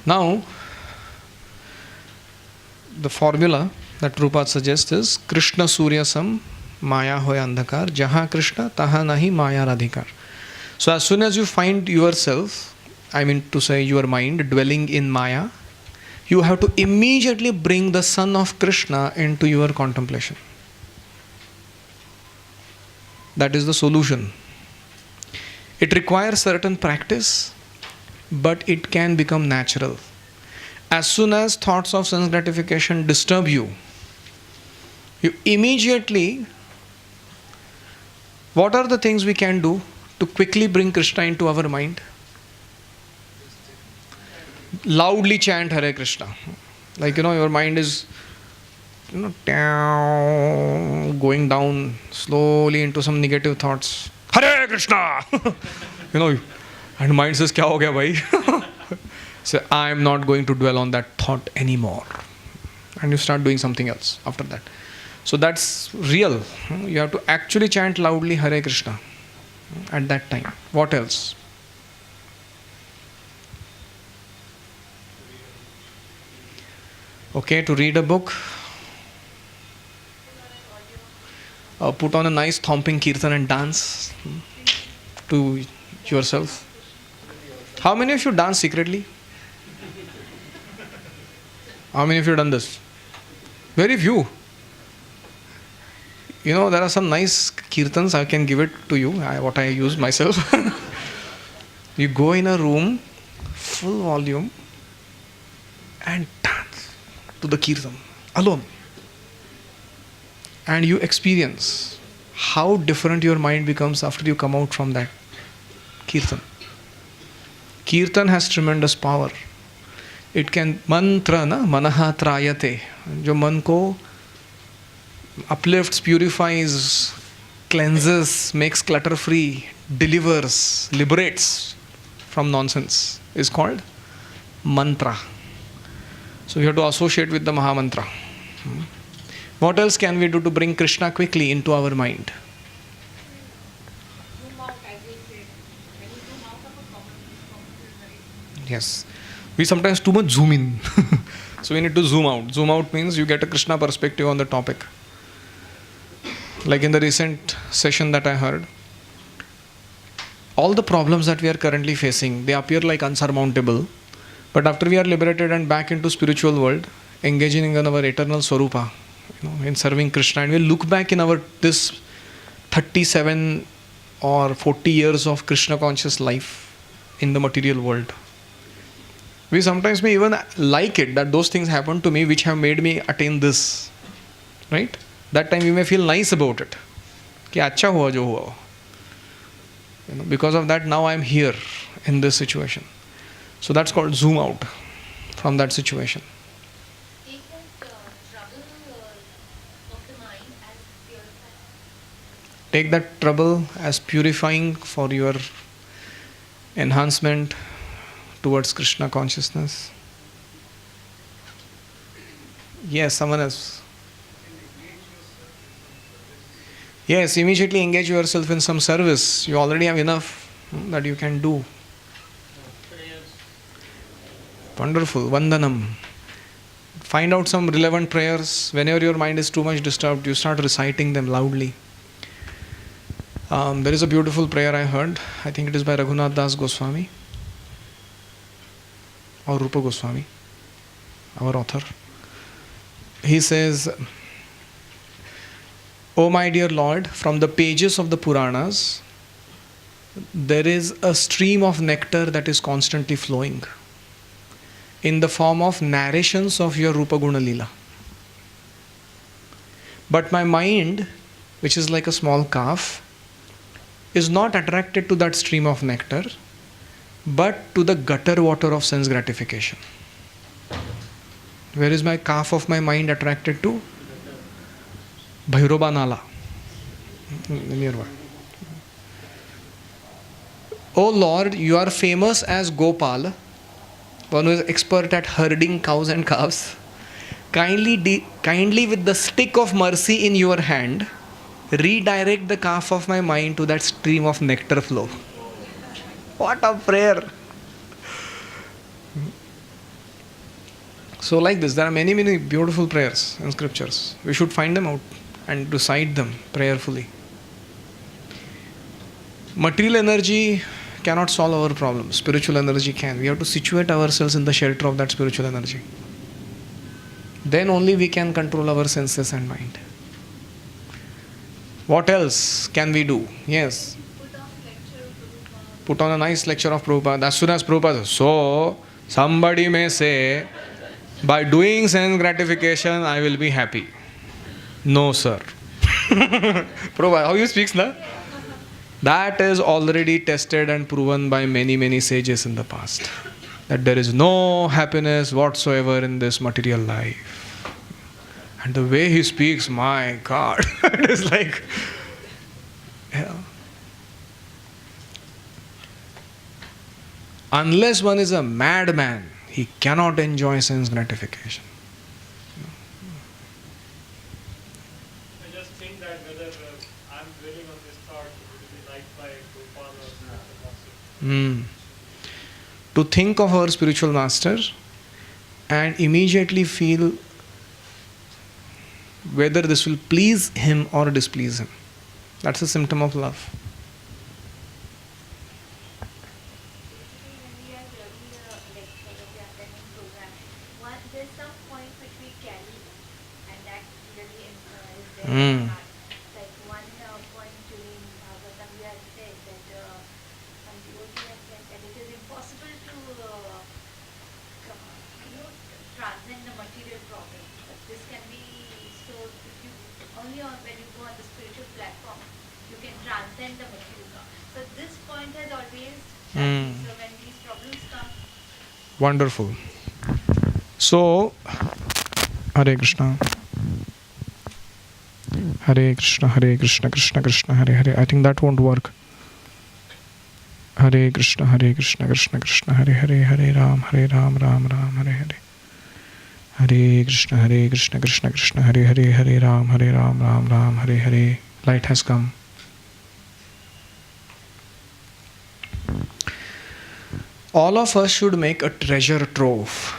Speaker 1: Now, the formula that Prabhupada suggests is Krishna Surya Sam Maya Hoy Andhakar Jaha Krishna Taha Nahi Maya Radhikar. So as soon as you find yourself, I mean to say your mind, dwelling in Maya, you have to immediately bring the son of Krishna into your contemplation. That is the solution. It requires certain practice, but it can become natural. As soon as thoughts of sense gratification disturb you, you immediately, what are the things we can do to quickly bring Krishna into our mind? Loudly chant Hare Krishna. Like, your mind is, going down slowly into some negative thoughts. Hare Krishna! And mind says, kya ho gaya bhai? So, I am not going to dwell on that thought anymore. And you start doing something else after that. So that's real. You have to actually chant loudly Hare Krishna at that time. What else? Okay, to read a book. Put on a nice thumping kirtan and dance to yourself. How many of you dance secretly? How many of you done this? Very few. You know, there are some nice kirtans, I can give it to you, what I use myself. You go in a room, full volume, and dance to the kirtan, alone. And you experience how different your mind becomes after you come out from that kirtan. Kirtan has tremendous power. It can, mantra na, manaha trayate, jo man ko uplifts, purifies, cleanses, makes clutter free, delivers, liberates from nonsense, is called mantra. So you have to associate with the Maha Mantra. What else can we do to bring Krishna quickly into our mind?
Speaker 3: Zoom out, as we said. When you zoom out of a comment,
Speaker 1: Yes. We sometimes too much zoom in. So we need to zoom out. Zoom out means you get a Krishna perspective on the topic. Like in the recent session that I heard, all the problems that we are currently facing, they appear like unsurmountable. But after we are liberated and back into spiritual world, engaging in our eternal Swarupa, in serving Krishna, and we look back in our this 37 or 40 years of Krishna conscious life in the material world, we sometimes may even like it that those things happened to me which have made me attain this. Right? That time we may feel nice about it. कि अच्छा हुआ जो हुआ. Because of that now I am here in this situation. So that's called zoom out from that situation.
Speaker 3: take that trouble of the mind as purified.
Speaker 1: Take that trouble as purifying for your enhancement towards Krishna consciousness. Yes, someone else. Yes, immediately engage yourself in some service. You already have enough that you can do. Wonderful. Vandanam. Find out some relevant prayers. Whenever your mind is too much disturbed, you start reciting them loudly. There is a beautiful prayer I heard. I think it is by Raghunath Das Goswami or Rupa Goswami, our author. He says, "O my dear Lord, from the pages of the Puranas, there is a stream of nectar that is constantly flowing in the form of narrations of your Rupa Guna Leela. But my mind, which is like a small calf, is not attracted to that stream of nectar, but to the gutter water of sense gratification." Where is my calf of my mind attracted to? Bhairova Nala. Nearby. "O Lord, you are famous as Gopal, one who is expert at herding cows and calves. Kindly with the stick of mercy in your hand, redirect the calf of my mind to that stream of nectar flow." What a prayer! So like this, there are many, many beautiful prayers in scriptures. We should find them out and recite them prayerfully. Material energy cannot solve our problems. Spiritual energy can. We have to situate ourselves in the shelter of that spiritual energy. Then only we can control our senses and mind. What else can we do? Yes. Put on a nice lecture of Prabhupada. As soon as Prabhupada says, "So, somebody may say, by doing sense gratification, I will be happy." No, sir. Prabhupada, how you speaks now? That is already tested and proven by many, many sages in the past. That there is no happiness whatsoever in this material life. And the way he speaks, my God, it is like, yeah. Unless one is a madman, he cannot enjoy sense gratification.
Speaker 5: I just think that whether I'm dwelling on this thought, it will be liked by Prabhupada or spiritual master.
Speaker 1: To think of our spiritual master and immediately feel whether this will please him or displease him. That's a symptom of love.
Speaker 3: When we
Speaker 2: each lecture that we attend in program, there's some point which we carry, and that really is there in
Speaker 1: Mm.
Speaker 2: our. Like one point during Bhagavatam, we had said that some devotee has said that it is impossible to transcend the material problem. But this can be so if you only when you go on the spiritual platform, you can transcend the material. So this point has always struck me. So when these problems come,
Speaker 1: Wonderful. So, Hare Krishna. Hare Krishna, Hare Krishna, Krishna Krishna, Hare Hare. I think that won't work. Hare Krishna, Krishna Krishna, Hare Hare, Hare Ram, Ram Ram, Hare Hare. Hare Krishna, Krishna Krishna, Hare Hare, Hare Ram, Ram, Hare Hare. Light has come. All of us should make a treasure trove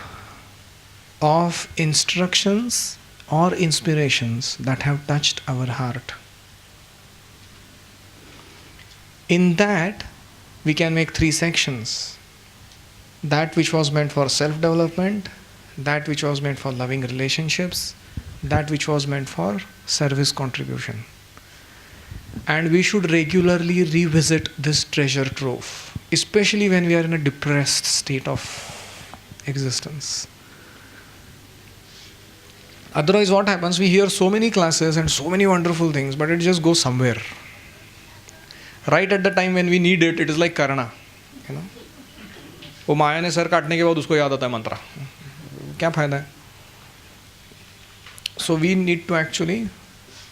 Speaker 1: of instructions or inspirations that have touched our heart. In that, we can make 3 sections. That which was meant for self-development, that which was meant for loving relationships, that which was meant for service contribution. And we should regularly revisit this treasure trove, especially when we are in a depressed state of existence. Otherwise, what happens? We hear so many classes and so many wonderful things, but it just goes somewhere. Right at the time when we need it, it is like karana. You know? वो माया ने sir काटने के बाद उसको याद आता है मंत्रा. क्या फायदा है? So we need to actually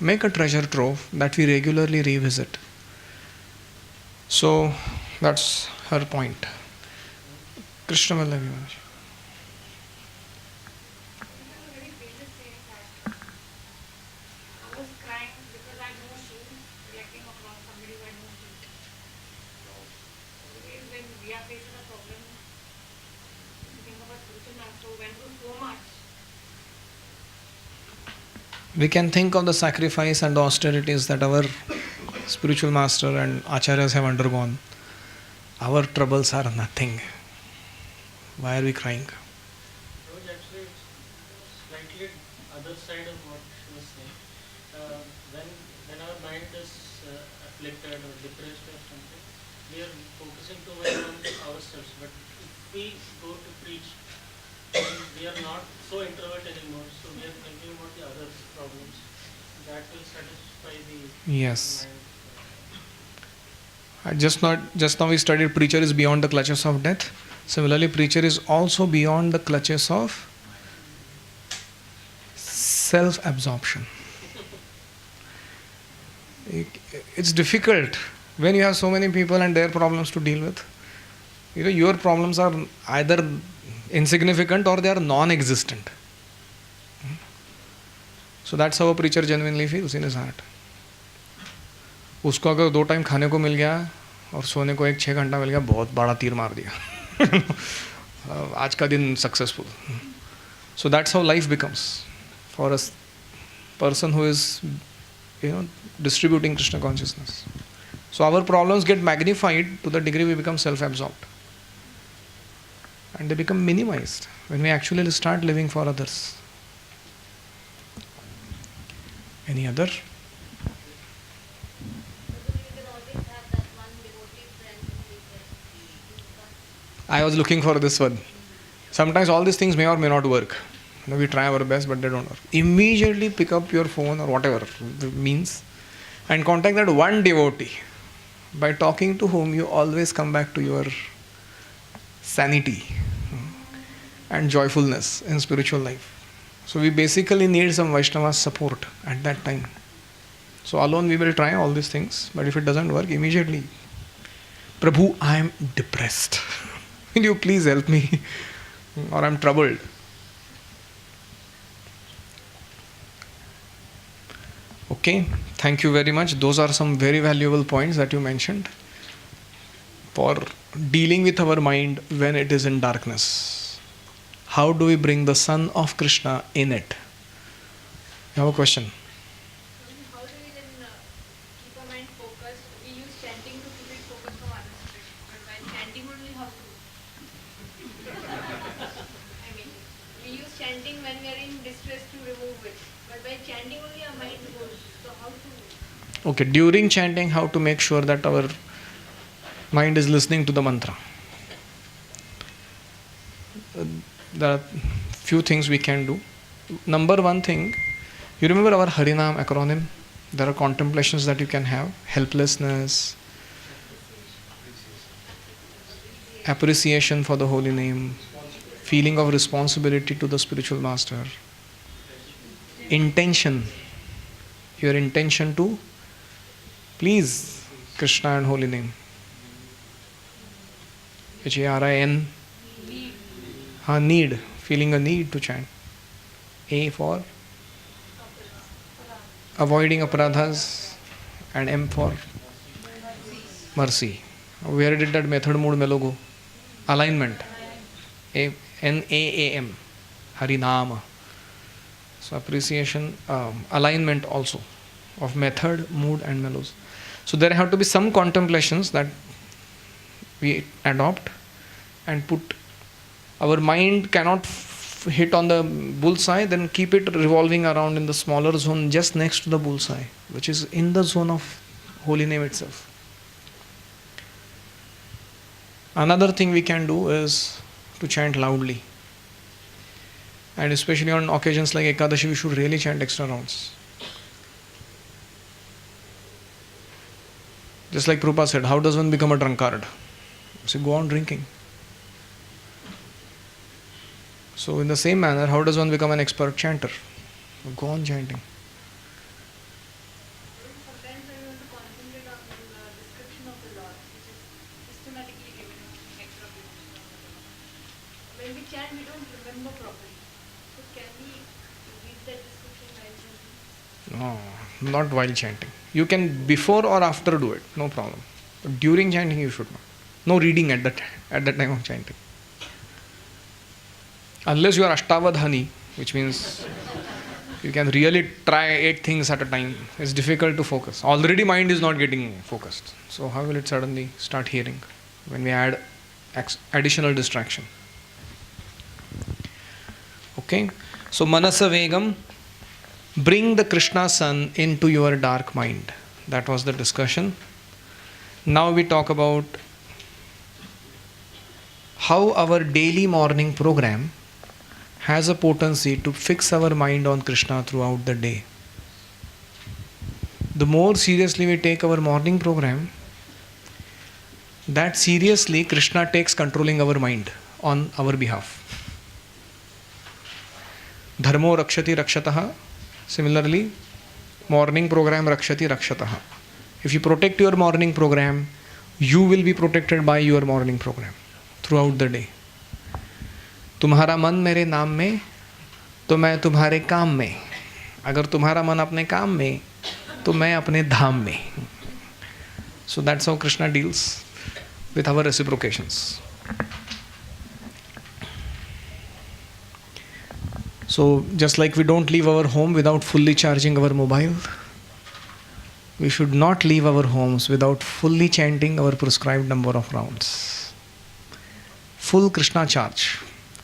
Speaker 1: make a treasure trove that we regularly revisit. So that's her point. Krishna will love you.
Speaker 3: very basic thing that I was crying because I know shoes, reflecting upon somebody who I know shoes. So always when we are facing a problem, we think about spiritual master who went through so much.
Speaker 1: We can think of the sacrifice and the austerities that our spiritual master and acharyas have undergone. Our troubles are nothing. Why are we crying?
Speaker 5: Roj, actually, it's slightly other side of what she was saying. When our mind is afflicted or depressed or something, we are focusing too much on ourselves. But if we go to preach, then we are not so introvert anymore. So we are thinking about the other problems. That will satisfy the
Speaker 1: Yes.
Speaker 5: mind.
Speaker 1: Just now we studied preacher is beyond the clutches of death. Similarly, preacher is also beyond the clutches of self-absorption. It's difficult when you have so many people and their problems to deal with. You know, your problems are either insignificant or they are non-existent. So that's how a preacher genuinely feels in his heart. उसको अगर 2 time खाने को मिल गया और सोने को 1 6 घंटा मिल गया, बहुत बड़ा तीर मार दिया. आज का दिन successful. So that's how life becomes for a person who is, distributing Krishna consciousness. So our problems get magnified to the degree we become self-absorbed, and they become minimized when we actually start living for others. Any other? I was looking for this one. Sometimes all these things may or may not work. We try our best, but they don't work. Immediately pick up your phone or whatever means and contact that one devotee, by talking to whom you always come back to your sanity and joyfulness in spiritual life. So we basically need some Vaishnava support at that time. So alone we will try all these things, but if it doesn't work, immediately, Prabhu, I am depressed. Will you please help me? Or I am troubled. Okay, thank you very much. Those are some very valuable points that you mentioned for dealing with our mind when it is in darkness. How do we bring the sun of Krishna in it? You have a question?
Speaker 3: How do we then keep our mind focused? We use chanting to keep it focused from unnecessary. But while chanting only, how to? chanting only our mind goes. So how to?
Speaker 1: Okay, during chanting, how to make sure that our mind is listening to the mantra? There are few things we can do. Number one thing, you remember our Harinam acronym? There are contemplations that you can have: helplessness, appreciation for the holy name, feeling of responsibility to the spiritual master, intention, your intention to please Krishna and holy name. H-A-R-I-N, need, feeling a need to chant. A for avoiding aparadhas, and M for mercy. Where did that method mood melo go? Alignment. N-A-A-M, Harinama. So appreciation, alignment also of method, mood and mellows. So there have to be some contemplations that we adopt and put. Our mind cannot hit on the bullseye, then keep it revolving around in the smaller zone just next to the bullseye, which is in the zone of holy name itself. Another thing we can do is to chant loudly. And especially on occasions like Ekadashi, we should really chant extra rounds. Just like Prabhupada said, how does one become a drunkard? So go on drinking. So in the same manner, how does one become an expert chanter? Go on chanting.
Speaker 3: Sometimes I want to concentrate on the description of the Lord, which is systematically given extra people. When we chant, we don't remember properly. So can we read that description while chanting?
Speaker 1: No, not while chanting. You can before or after do it, no problem. But during chanting, you should not. No reading at that time of chanting. Unless you are Ashtavadhani, which means you can really try 8 things at a time. It's difficult to focus. Already mind is not getting focused. So how will it suddenly start hearing when we add additional distraction? Okay. So Manasa Vegam, bring the Krishna sun into your dark mind. That was the discussion. Now we talk about how our daily morning program has a potency to fix our mind on Krishna throughout the day. The more seriously we take our morning program, that seriously Krishna takes controlling our mind on our behalf. Dharmo rakshati rakshataha. Similarly, morning program rakshati rakshataha. If you protect your morning program, you will be protected by your morning program throughout the day. तुम्हारा मन मेरे नाम में, तो मैं तुम्हारे काम में. अगर तुम्हारा मन अपने काम में, तो मैं अपने धाम में. So that's how Krishna deals with our reciprocations. So just like we don't leave our home without fully charging our mobile, we should not leave our homes without fully chanting our prescribed number of rounds. Full Krishna charge.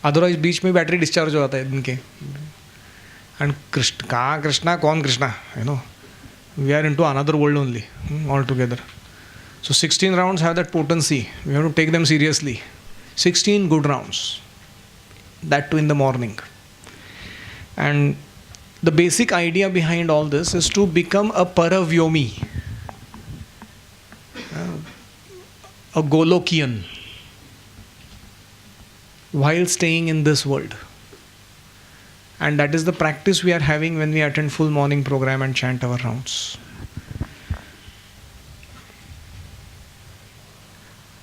Speaker 1: Otherwise बीच में battery discharge हो जाता है दिन के. And Krishna कहाँ कृष्णा कौन Krishna, you know, we are into another world only all together. So 16 rounds have that potency. We have to take them seriously. 16 good rounds. That too in the morning. And the basic idea behind all this is to become a paravyomi, a Golokian, while staying in this world. And that is the practice we are having when we attend full morning program and chant our rounds.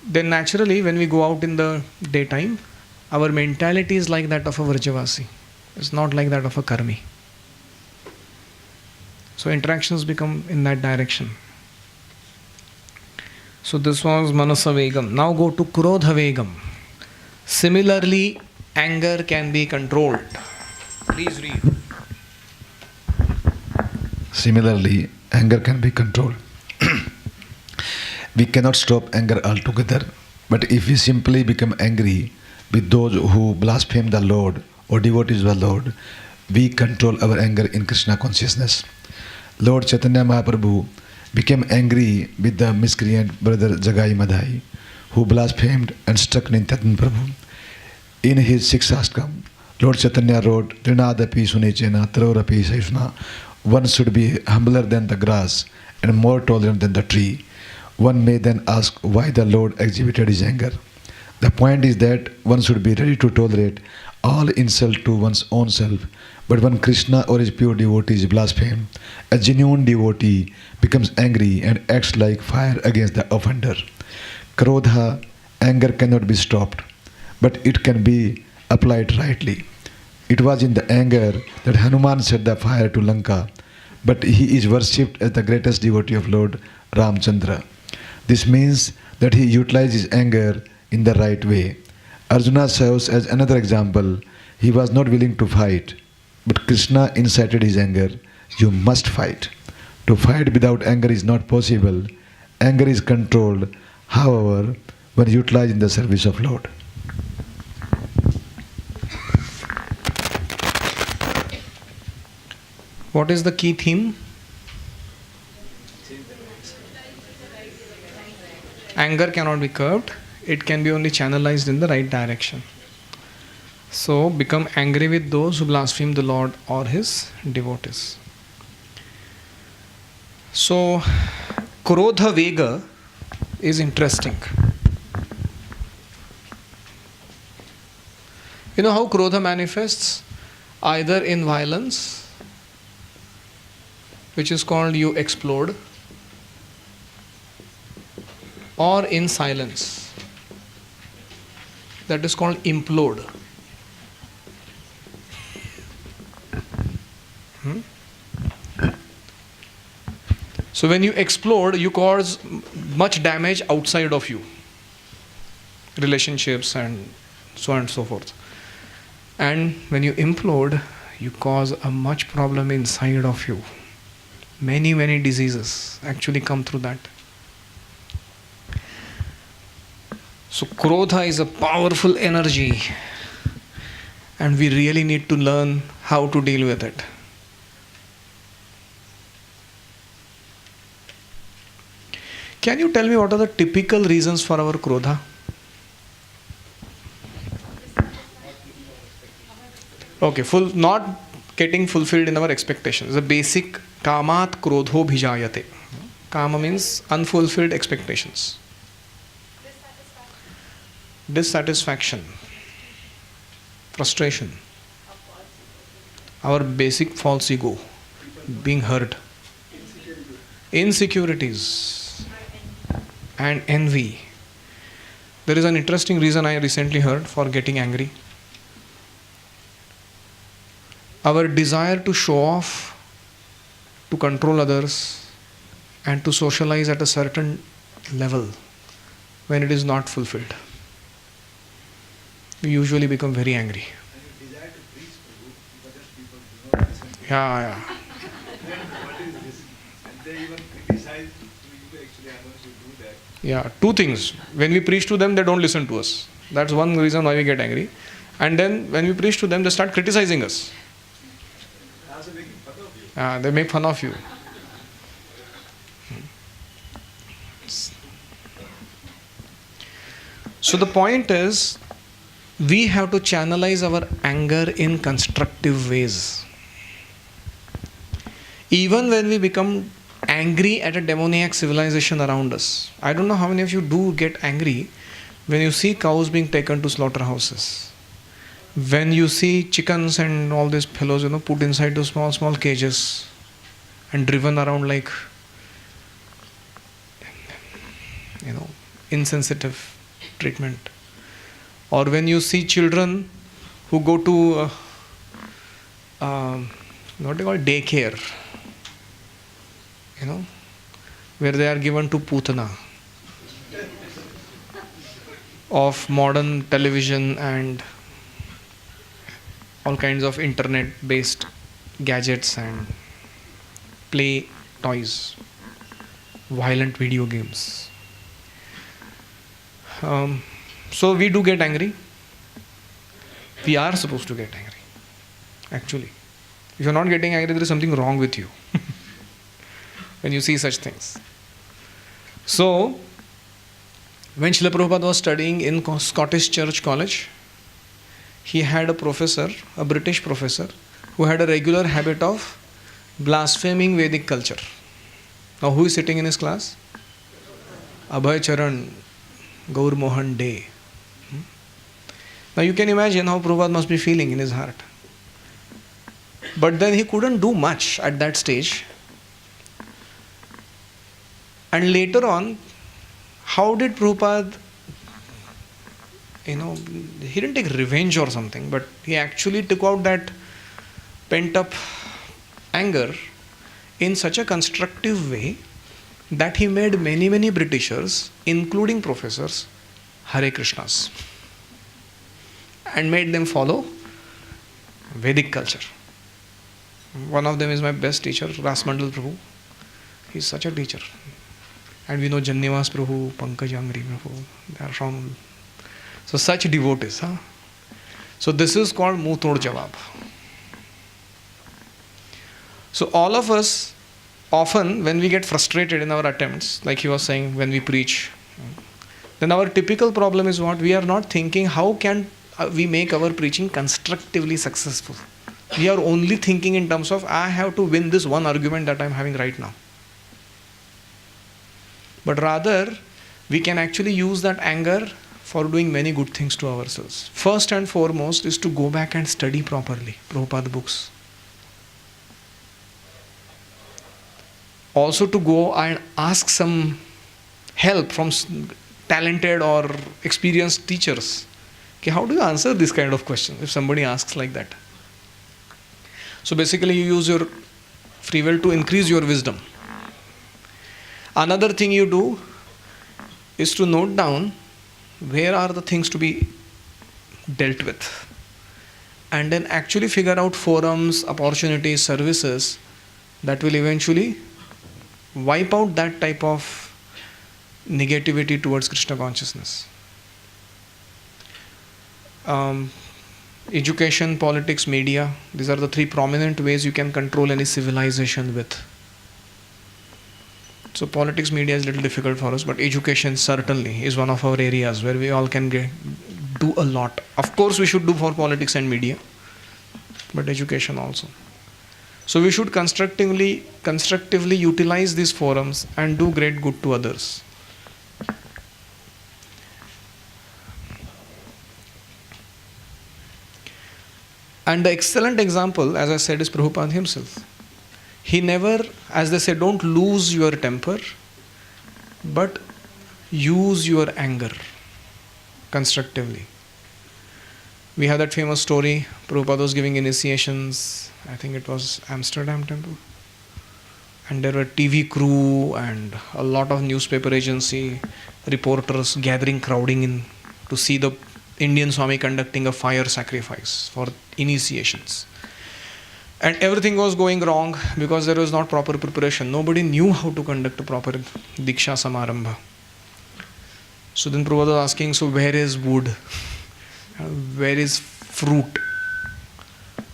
Speaker 1: Then naturally, when we go out in the daytime, our mentality is like that of a Vrajavasi. It's not like that of a Karmi. So interactions become in that direction. So this was Manasa Vegam. Now go to Krodha Vegam. Similarly, anger can be controlled. Please read.
Speaker 6: Similarly, anger can be controlled. We cannot stop anger altogether, but if we simply become angry with those who blaspheme the Lord or devotees of the Lord, we control our anger in Krishna consciousness. Lord Chaitanya Mahaprabhu became angry with the miscreant brother Jagai Madhai, who blasphemed and struck Nityananda Prabhu. In his Sikshashtakam, Lord Chaitanya wrote, Trinadapi sunechena tarorapi saishna. One should be humbler than the grass and more tolerant than the tree. One may then ask why the Lord exhibited his anger. The point is that one should be ready to tolerate all insult to one's own self, but when Krishna or his pure devotee is blasphemed, a genuine devotee becomes angry and acts like fire against the offender. Krodha, anger cannot be stopped, but it can be applied rightly. It was in the anger that Hanuman set the fire to Lanka, but he is worshipped as the greatest devotee of Lord Ramchandra. This means that he utilized his anger in the right way. Arjuna serves as another example. He was not willing to fight, but Krishna incited his anger. You must fight. To fight without anger is not possible. Anger is controlled, however, when utilized in the service of Lord.
Speaker 1: What is the key theme? Anger cannot be curbed. It can be only channelized in the right direction. So become angry with those who blaspheme the Lord or his devotees. So Krodha Vega is interesting. You know how Krodha manifests? Either in violence, which is called you explode, or in silence, that is called implode. So when you explode, you cause much damage outside of you, relationships and so on and so forth. And when you implode, you cause a much problem inside of you. Many diseases actually come through that. So Krodha is a powerful energy, and we really need to learn how to deal with it. Can you tell me what are the typical reasons for our Krodha? Okay, not getting fulfilled in our expectations. The basic kamat krodho bhijayate. Kama means unfulfilled expectations. Dissatisfaction, frustration, our basic false ego, being hurt, insecurities, and envy. There is an interesting reason I recently heard for getting angry. Our desire to show off, to control others, and to socialize at a certain level when it is not fulfilled. We usually become very angry. Yeah. Yeah, two things. When we preach to them, they don't listen to us. That's one reason why we get angry. And then when we preach to them, they start criticizing us. They make fun of you. So the point is, we have to channelize our anger in constructive ways. Even when we become angry at a demoniac civilization around us. I don't know how many of you do get angry when you see cows being taken to slaughterhouses. When you see chickens and all these fellows, put inside those small cages and driven around like, insensitive treatment. Or when you see children who go to what they call daycare, where they are given to putana of modern television and all kinds of internet-based gadgets and play toys, violent video games. So we do get angry. We are supposed to get angry, actually. If you're not getting angry, there is something wrong with you when you see such things. So, when Srila Prabhupada was studying in Scottish Church College, he had a professor, a British professor, who had a regular habit of blaspheming Vedic culture. Now, who is sitting in his class? Abhay Charan Gaur Mohan Dey. Now, you can imagine how Prabhupada must be feeling in his heart. But then he couldn't do much at that stage. And later on, how did Prabhupada, he didn't take revenge or something, but he actually took out that pent up anger in such a constructive way that he made many Britishers, including professors, Hare Krishnas, and made them follow Vedic culture. One of them is my best teacher, Rasmandal Prabhu. He's such a teacher. And we know Jannivas Prabhu, Pankaj Angri Prabhu, they are from. So such devotees. So this is called Muh Tod Jawab. So all of us, often when we get frustrated in our attempts, like he was saying, when we preach, then our typical problem is what? We are not thinking how can we make our preaching constructively successful. We are only thinking in terms of, I have to win this one argument that I am having right now. But rather, we can actually use that anger for doing many good things to ourselves. First and foremost is to go back and study properly Prabhupada books. Also to go and ask some help from talented or experienced teachers. Okay, how do you answer this kind of question if somebody asks like that? So basically you use your free will to increase your wisdom. Another thing you do is to note down where are the things to be dealt with, and then actually figure out forums, opportunities, services that will eventually wipe out that type of negativity towards Krishna consciousness. Education, politics, media, these are the three prominent ways you can control any civilization with. So politics, media is a little difficult for us, but education certainly is one of our areas where we all can do a lot. Of course we should do for politics and media, but education also. So we should constructively utilize these forums and do great good to others. And the excellent example, as I said, is Prabhupada himself. He never, as they say, don't lose your temper, but use your anger constructively. We have that famous story, Prabhupada was giving initiations, I think it was Amsterdam temple. And there were TV crew and a lot of newspaper agency reporters crowding in to see the Indian Swami conducting a fire sacrifice for initiations. And everything was going wrong because there was not proper preparation. Nobody knew how to conduct a proper Diksha Samarambha. So then Prabhupada was asking, so where is wood? Where is fruit?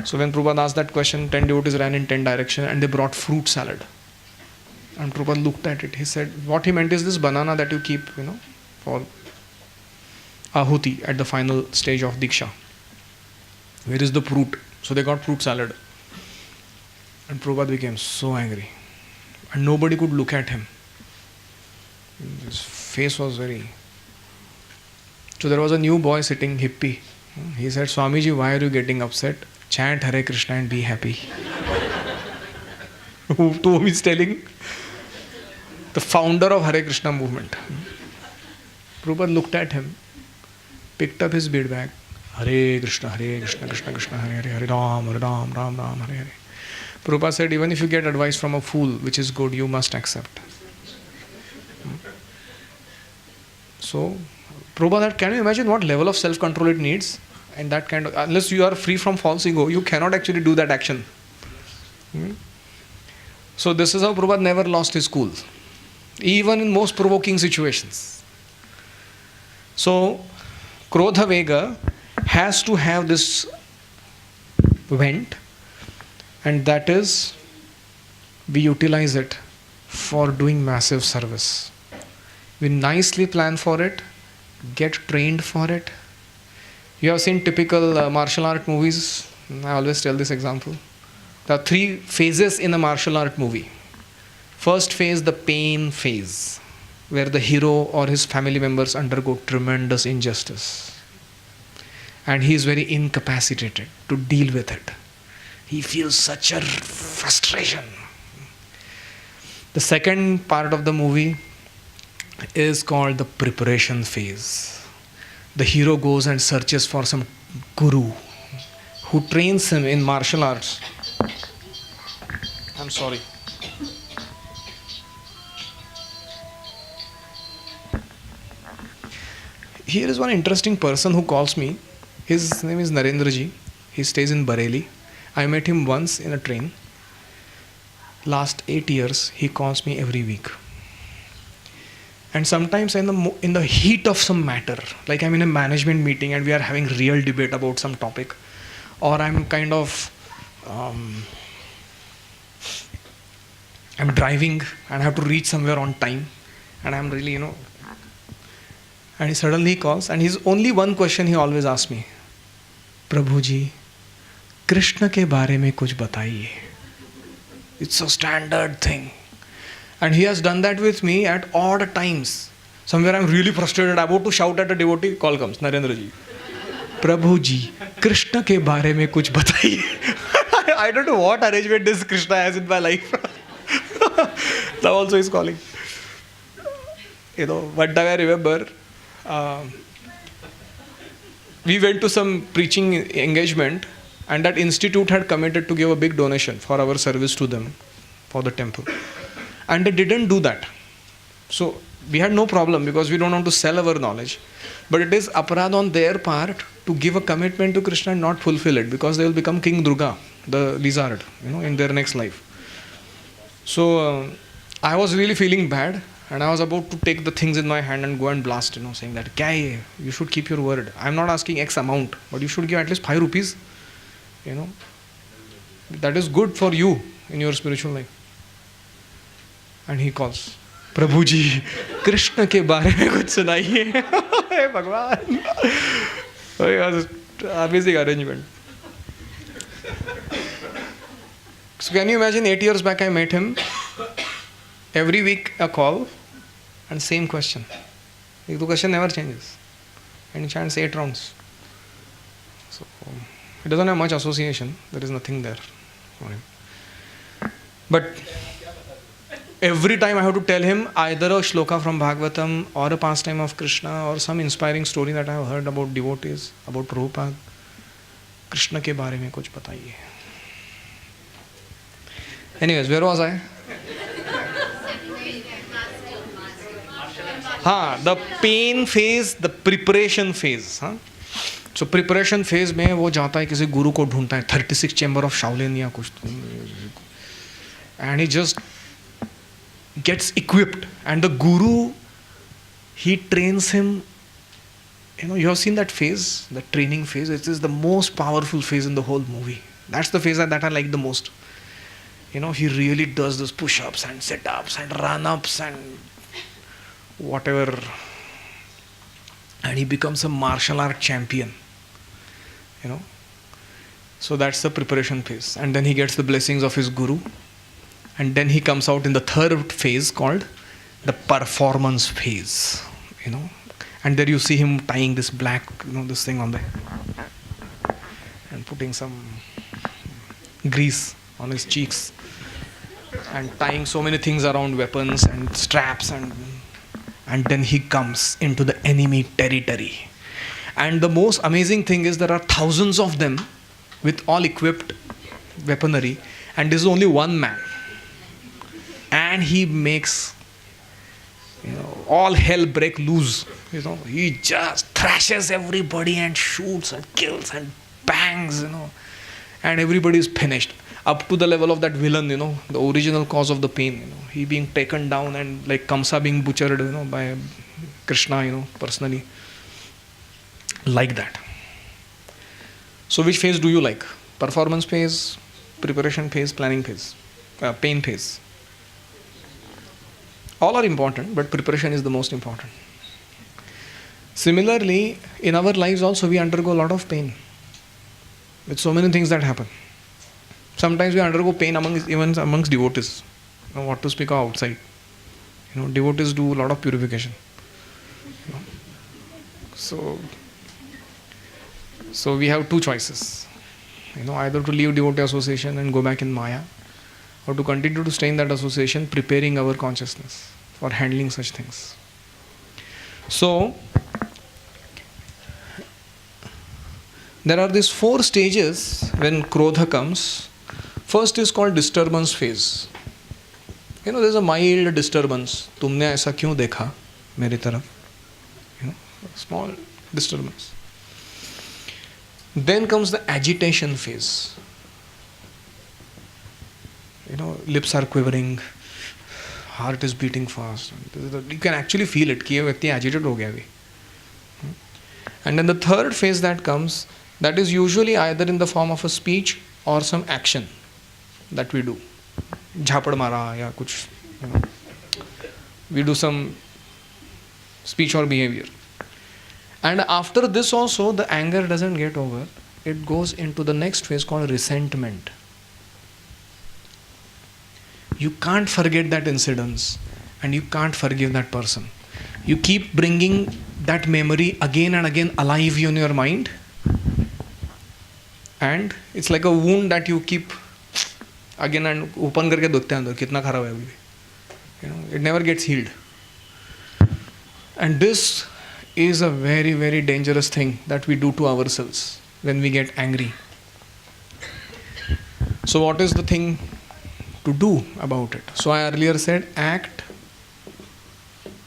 Speaker 1: So when Prabhupada asked that question, 10 devotees ran in 10 directions and they brought fruit salad. And Prabhupada looked at it. He said, what he meant is this banana that you keep, for Ahuti at the final stage of Diksha. Where is the fruit? So they got fruit salad. And Prabhupada became so angry. And nobody could look at him. His face was very... So there was a new boy sitting, hippie. He said, Swamiji, why are you getting upset? Chant Hare Krishna and be happy. To whom he's telling? The founder of Hare Krishna movement. Prabhupada looked at him, picked up his bead bag. Hare Krishna, Krishna Krishna, Hare Hare, Hare Ram, Ram Ram, Hare Hare. Prabhupada said, even if you get advice from a fool, which is good, you must accept. So, Prabhupada, can you imagine what level of self-control it needs? And that kind of, unless you are free from false ego, you cannot actually do that action. So this is how Prabhupada never lost his cool, even in most provoking situations. So, Krodha Vega has to have this vent, And that is, we utilize it for doing massive service. We nicely plan for it, get trained for it. You have seen typical martial art movies. I always tell this example. There are 3 phases in a martial art movie. First phase, the pain phase, where the hero or his family members undergo tremendous injustice. And he is very incapacitated to deal with it. He feels such a frustration. The second part of the movie is called the preparation phase. The hero goes and searches for some guru who trains him in martial arts. I'm sorry. Here is one interesting person who calls me. His name is Narendra ji. He stays in Bareilly. I met him once in a train. Last 8 years, he calls me every week. And sometimes in the heat of some matter, like I'm in a management meeting and we are having real debate about some topic, or I'm kind of I'm driving and I have to reach somewhere on time, and I'm really, and he suddenly calls, and his only one question he always asks me, Prabhu ji, Krishna ke बारे में कुछ बताइए. It's a standard thing. And he has done that with me at odd times. Somewhere I'm really frustrated, about to shout at a devotee, call comes, Narendra ji. Prabhu ji, Krishna ke बारे में कुछ बताइए. I don't know what arrangement this Krishna has in my life. Now also he's calling. One time I remember, we went to some preaching engagement, and that institute had committed to give a big donation for our service to them, for the temple. And they didn't do that. So we had no problem because we don't want to sell our knowledge. But it is aparad on their part to give a commitment to Krishna and not fulfill it, because they will become King Durga, the lizard, in their next life. So I was really feeling bad, and I was about to take the things in my hand and go and blast, saying that, Kya hai? You should keep your word. I'm not asking X amount, but you should give at least 5 rupees. That is good for you in your spiritual life. And he calls, Prabhu ji, Krishna ke baare mein kuch sunaiye. Hey Bhagwan. Oh, it was an amazing arrangement. So can you imagine, 8 years back I met him. Every week a call and same question. The question never changes. And he chants 8 rounds. So he doesn't have much association. There is nothing there for him. But every time I have to tell him either a shloka from Bhagavatam or a pastime of Krishna or some inspiring story that I have heard about devotees, about Prabhupada. Krishna ke baare mein kuch bataiye. Anyways, where was I? The pain phase, the preparation phase. So preparation phase में वो जाता है किसी गुरु को ढूंढता है, 36 chamber of Shaolin या कुछ, and he just gets equipped, and the guru, he trains him. You have seen that phase, the training phase. It is the most powerful phase in the whole movie. That's the phase that I like the most. He really does those push-ups and sit-ups and run-ups and whatever, and he becomes a martial art champion. So that's the preparation phase, and then he gets the blessings of his guru, and then he comes out in the third phase called the performance phase. And there you see him tying this black, this thing on the head and putting some grease on his cheeks and tying so many things around weapons and straps, and then he comes into the enemy territory. And the most amazing thing is there are thousands of them with all equipped weaponry, and there is only one man, and he makes all hell break loose. He just thrashes everybody and shoots and kills and bangs, and everybody is finished, up to the level of that villain, the original cause of the pain, he being taken down, and like Kamsa being butchered, by Krishna, personally, like that. So which phase do you like? Performance phase, preparation phase, planning phase, pain phase. All are important, but preparation is the most important. Similarly, in our lives also we undergo a lot of pain with so many things that happen. Sometimes we undergo pain even amongst devotees. What to speak of outside. Devotees do a lot of purification. So we have two choices. Either to leave devotee association and go back in Maya, or to continue to stay in that association, preparing our consciousness for handling such things. So, there are these 4 stages when Krodha comes. First is called disturbance phase. There's a mild disturbance. तुमने ऐसा क्यों देखा मेरी तरफ? Small disturbance. Then comes the agitation phase. Lips are quivering, heart is beating fast. You can actually feel it. कि ये व्यक्ति agitated हो गया अभी. And then the third phase that comes, that is usually either in the form of a speech or some action that we do. झापड़ मारा या कुछ. We do some speech or behavior. And after this also, the anger doesn't get over. It goes into the next phase called resentment. You can't forget that incident and you can't forgive that person. You keep bringing that memory again and again alive in your mind. And it's like a wound that you keep again and open करके देखते हैं अंदर कितना खराब है अभी भी. It never gets healed. And this is a very, very dangerous thing that we do to ourselves when we get angry. So what is the thing to do about it? So I earlier said act,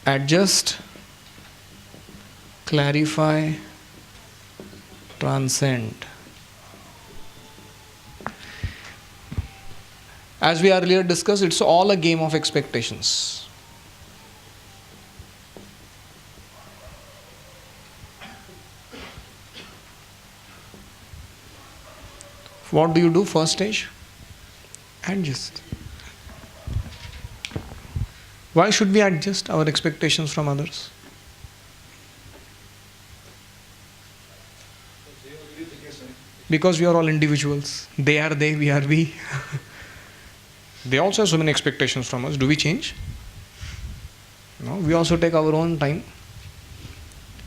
Speaker 1: adjust, clarify, transcend. As we earlier discussed, it's all a game of expectations. What do you do? First stage? Adjust. Why should we adjust our expectations from others? Because we are all individuals. They are they, we are we. They also have so many expectations from us. Do we change? No, we also take our own time.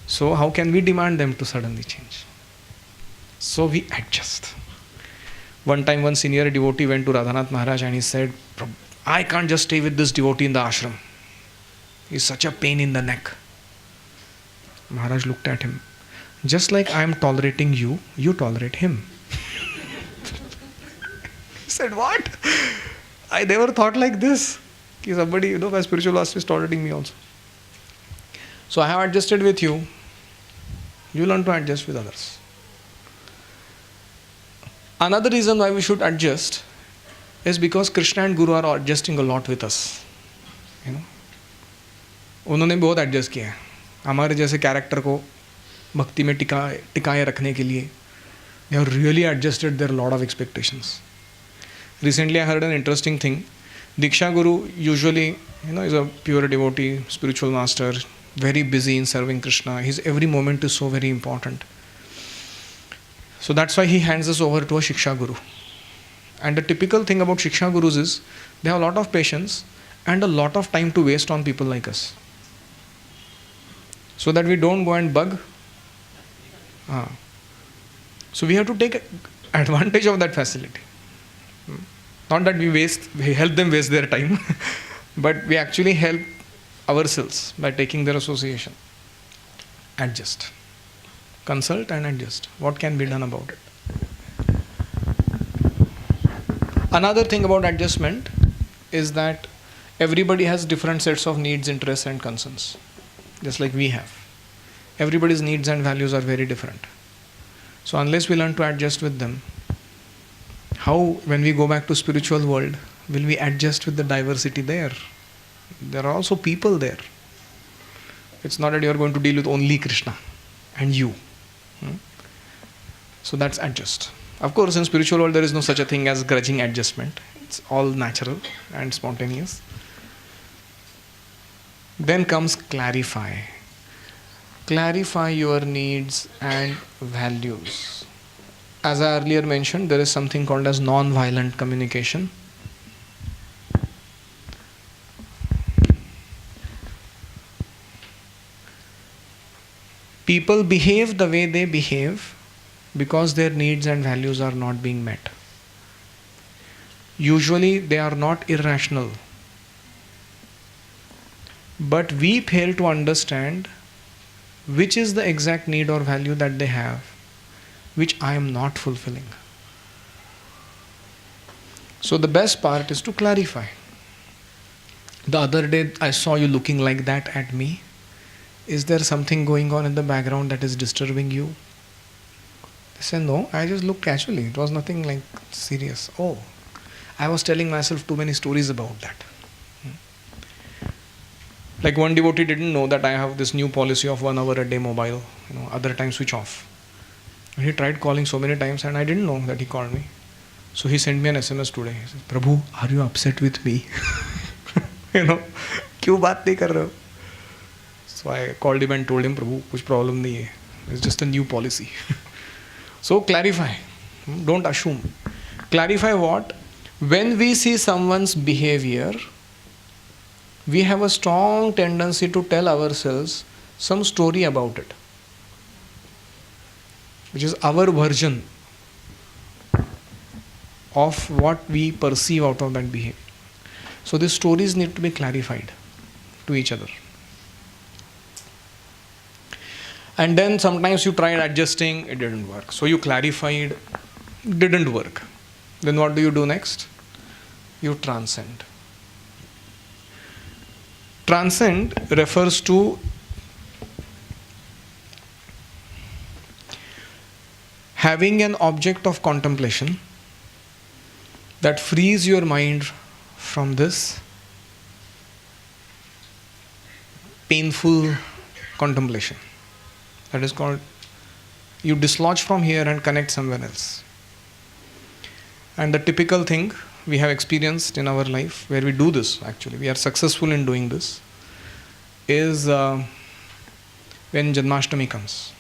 Speaker 1: So how can we demand them to suddenly change? So we adjust. One time one senior devotee went to Radhanath Maharaj and he said, I can't just stay with this devotee in the ashram. He's such a pain in the neck. Maharaj looked at him. Just like I am tolerating you, you tolerate him. He said, what? I never thought like this. Somebody, my spiritual master is tolerating me also. So I have adjusted with you. You learn to adjust with others. Another reason why we should adjust is because Krishna and Guru are adjusting a lot with us. उन्होंने बहुत adjust किया है हमारे जैसे character को भक्ति में टिकाए रखने के लिए. They have really adjusted their lot of expectations. Recently I heard an interesting thing. Diksha Guru usually is a pure devotee, spiritual master, very busy in serving Krishna. His every moment is so very important. So that's why he hands us over to a Shiksha Guru. And the typical thing about Shiksha Gurus is they have a lot of patience and a lot of time to waste on people like us. So that we don't go and bug. So we have to take advantage of that facility. Not that we help them waste their time, but we actually help ourselves by taking their association. Adjust. Consult and adjust. What can be done about it? Another thing about adjustment is that everybody has different sets of needs, interests and concerns. Just like we have. Everybody's needs and values are very different. So unless we learn to adjust with them, how when we go back to spiritual world, will we adjust with the diversity there? There are also people there. It's not that you are going to deal with only Krishna and you. So that's adjust. Of course, in spiritual world, there is no such a thing as grudging adjustment. It's all natural and spontaneous. Then comes clarify. Clarify your needs and values. As I earlier mentioned, there is something called as non-violent communication. People behave the way they behave because their needs and values are not being met. Usually they are not irrational. But we fail to understand which is the exact need or value that they have, which I am not fulfilling. So the best part is to clarify. The other day I saw you looking like that at me. Is there something going on in the background that is disturbing you? I said, no, I just looked casually. It was nothing like serious. Oh, I was telling myself too many stories about that. Like one devotee didn't know that I have this new policy of 1 hour a day mobile, other times switch off. And he tried calling so many times and I didn't know that he called me. So he sent me an SMS today. He said, Prabhu, are you upset with me? क्यों बात नहीं कर रहे हो? So I called him and told him, Prabhu, कुछ problem नहीं है. It's just a new policy. So clarify. Don't assume. Clarify what? When we see someone's behavior, we have a strong tendency to tell ourselves some story about it, which is our version of what we perceive out of that behavior. So these stories need to be clarified to each other. And then sometimes you tried adjusting, it didn't work. So you clarified, didn't work. Then what do you do next? You transcend. Transcend refers to having an object of contemplation that frees your mind from this painful contemplation. That is called, you dislodge from here and connect somewhere else. And the typical thing we have experienced in our life, where we do this actually, we are successful in doing this, is when Janmashtami comes.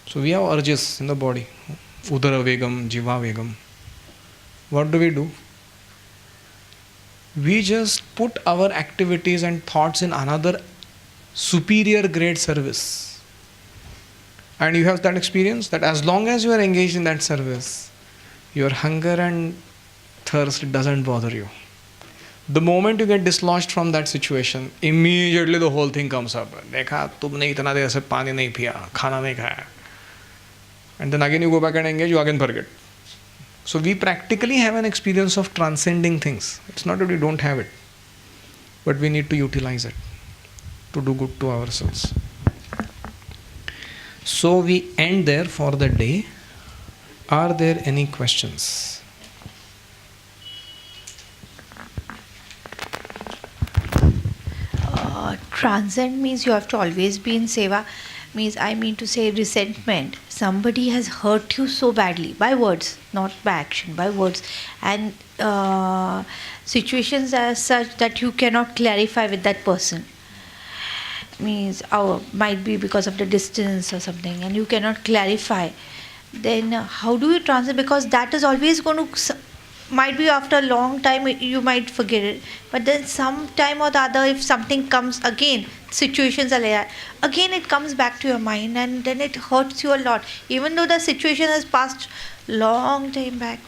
Speaker 1: So we have urges in the body, Udara Vegam, Jiva Vegam. What do? We just put our activities and thoughts in another superior grade service. And you have that experience that as long as you are engaged in that service, your hunger and thirst doesn't bother you. The moment you get dislodged from that situation, immediately the whole thing comes up. देखा तुमने इतना देर से पानी नहीं पिया, खाना नहीं खाया. And then again you go back and engage, you again forget. So we practically have an experience of transcending things. It's not that we don't have it, but we need to utilize it to do good to ourselves. So we end there for the day. Are there any questions?
Speaker 2: Transcend means you have to always be in seva. Means I mean to say resentment. Somebody has hurt you so badly by words, not by action, by words, and situations as such that you cannot clarify with that person. Means might be because of the distance or something, and you cannot clarify. Then how do you transcend? Because that is always going to. Might be after a long time you might forget it, but then some time or the other, if something comes again, situations are like that, again it comes back to your mind and then it hurts you a lot, even though the situation has passed long time back.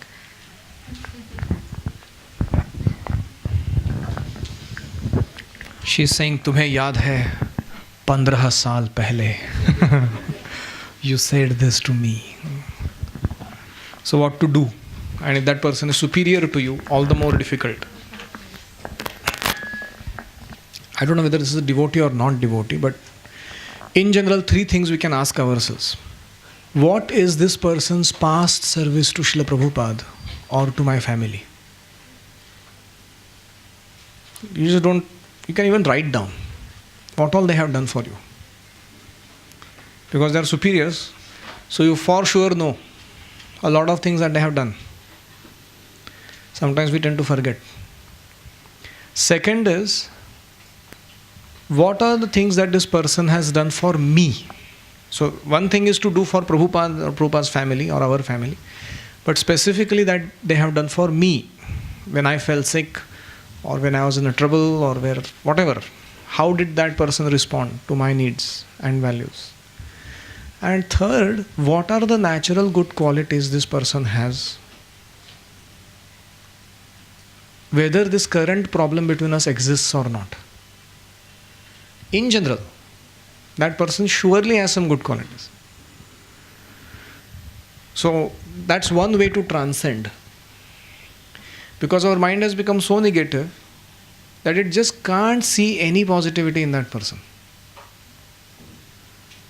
Speaker 1: She's saying, तुम्हें याद है 15 साल पहले you said this to me. So what to do? And if that person is superior to you, all the more difficult. I don't know whether this is a devotee or not devotee, but in general, 3 things we can ask ourselves. What is this person's past service to Srila Prabhupada or to my family? You can even write down what all they have done for you. Because they are superiors, so you for sure know a lot of things that they have done. Sometimes we tend to forget. Second is, what are the things that this person has done for me? So one thing is to do for Prabhupada or Prabhupada's family or our family, but specifically that they have done for me when I fell sick or when I was in a trouble or where, whatever. How did that person respond to my needs and values? And third, what are the natural good qualities this person has? Whether this current problem between us exists or not. In general, that person surely has some good qualities. So that's one way to transcend. Because our mind has become so negative that it just can't see any positivity in that person.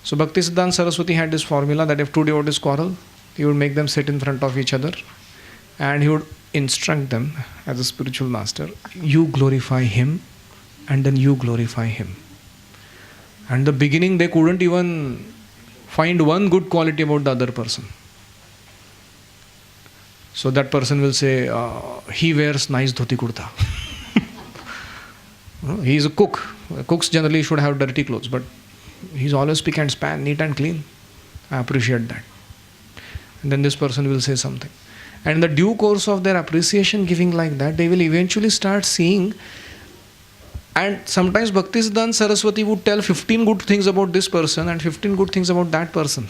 Speaker 1: So Bhaktisiddhanta Saraswati had this formula that if two devotees quarrel, he would make them sit in front of each other and he would instruct them as a spiritual master, you glorify him and then you glorify him. And in the beginning they couldn't even find one good quality about the other person. So that person will say, he wears nice dhoti kurta. He is a cook. Cooks generally should have dirty clothes, but he's always spick and span, neat and clean. I appreciate that. And then this person will say something. And in the due course of their appreciation giving like that, they will eventually start seeing. And sometimes Bhaktisiddhanta Saraswati would tell 15 good things about this person and 15 good things about that person.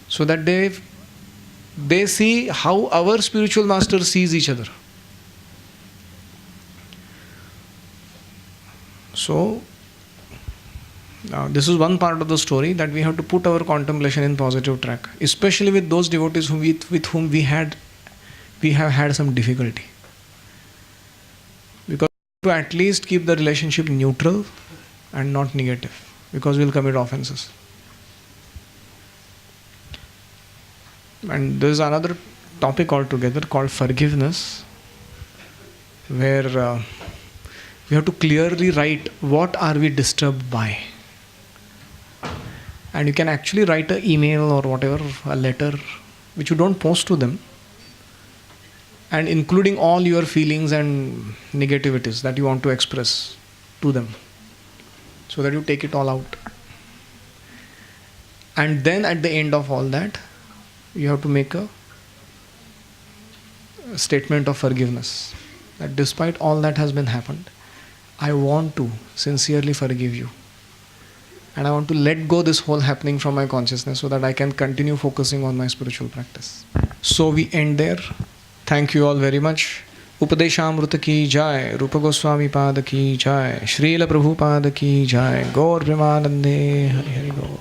Speaker 1: So that they see how our spiritual master sees each other. So, this is one part of the story, that we have to put our contemplation in positive track, especially with those devotees with whom we have had some difficulty. Because to at least keep the relationship neutral and not negative, because we will commit offenses. And there is another topic altogether called forgiveness, where we have to clearly write what are we disturbed by. And you can actually write an email or whatever, a letter, which you don't post to them, and including all your feelings and negativities that you want to express to them, so that you take it all out. And then at the end of all that, you have to make a statement of forgiveness, that despite all that has been happened, I want to sincerely forgive you. And I want to let go this whole happening from my consciousness so that I can continue focusing on my spiritual practice. So we end there. Thank you all very much. Upadeshamrita ki jai, Rupa Goswami Pada ki jai, Srila Prabhupada ki jai, Gaur Premanande, Hari Hari Gaur.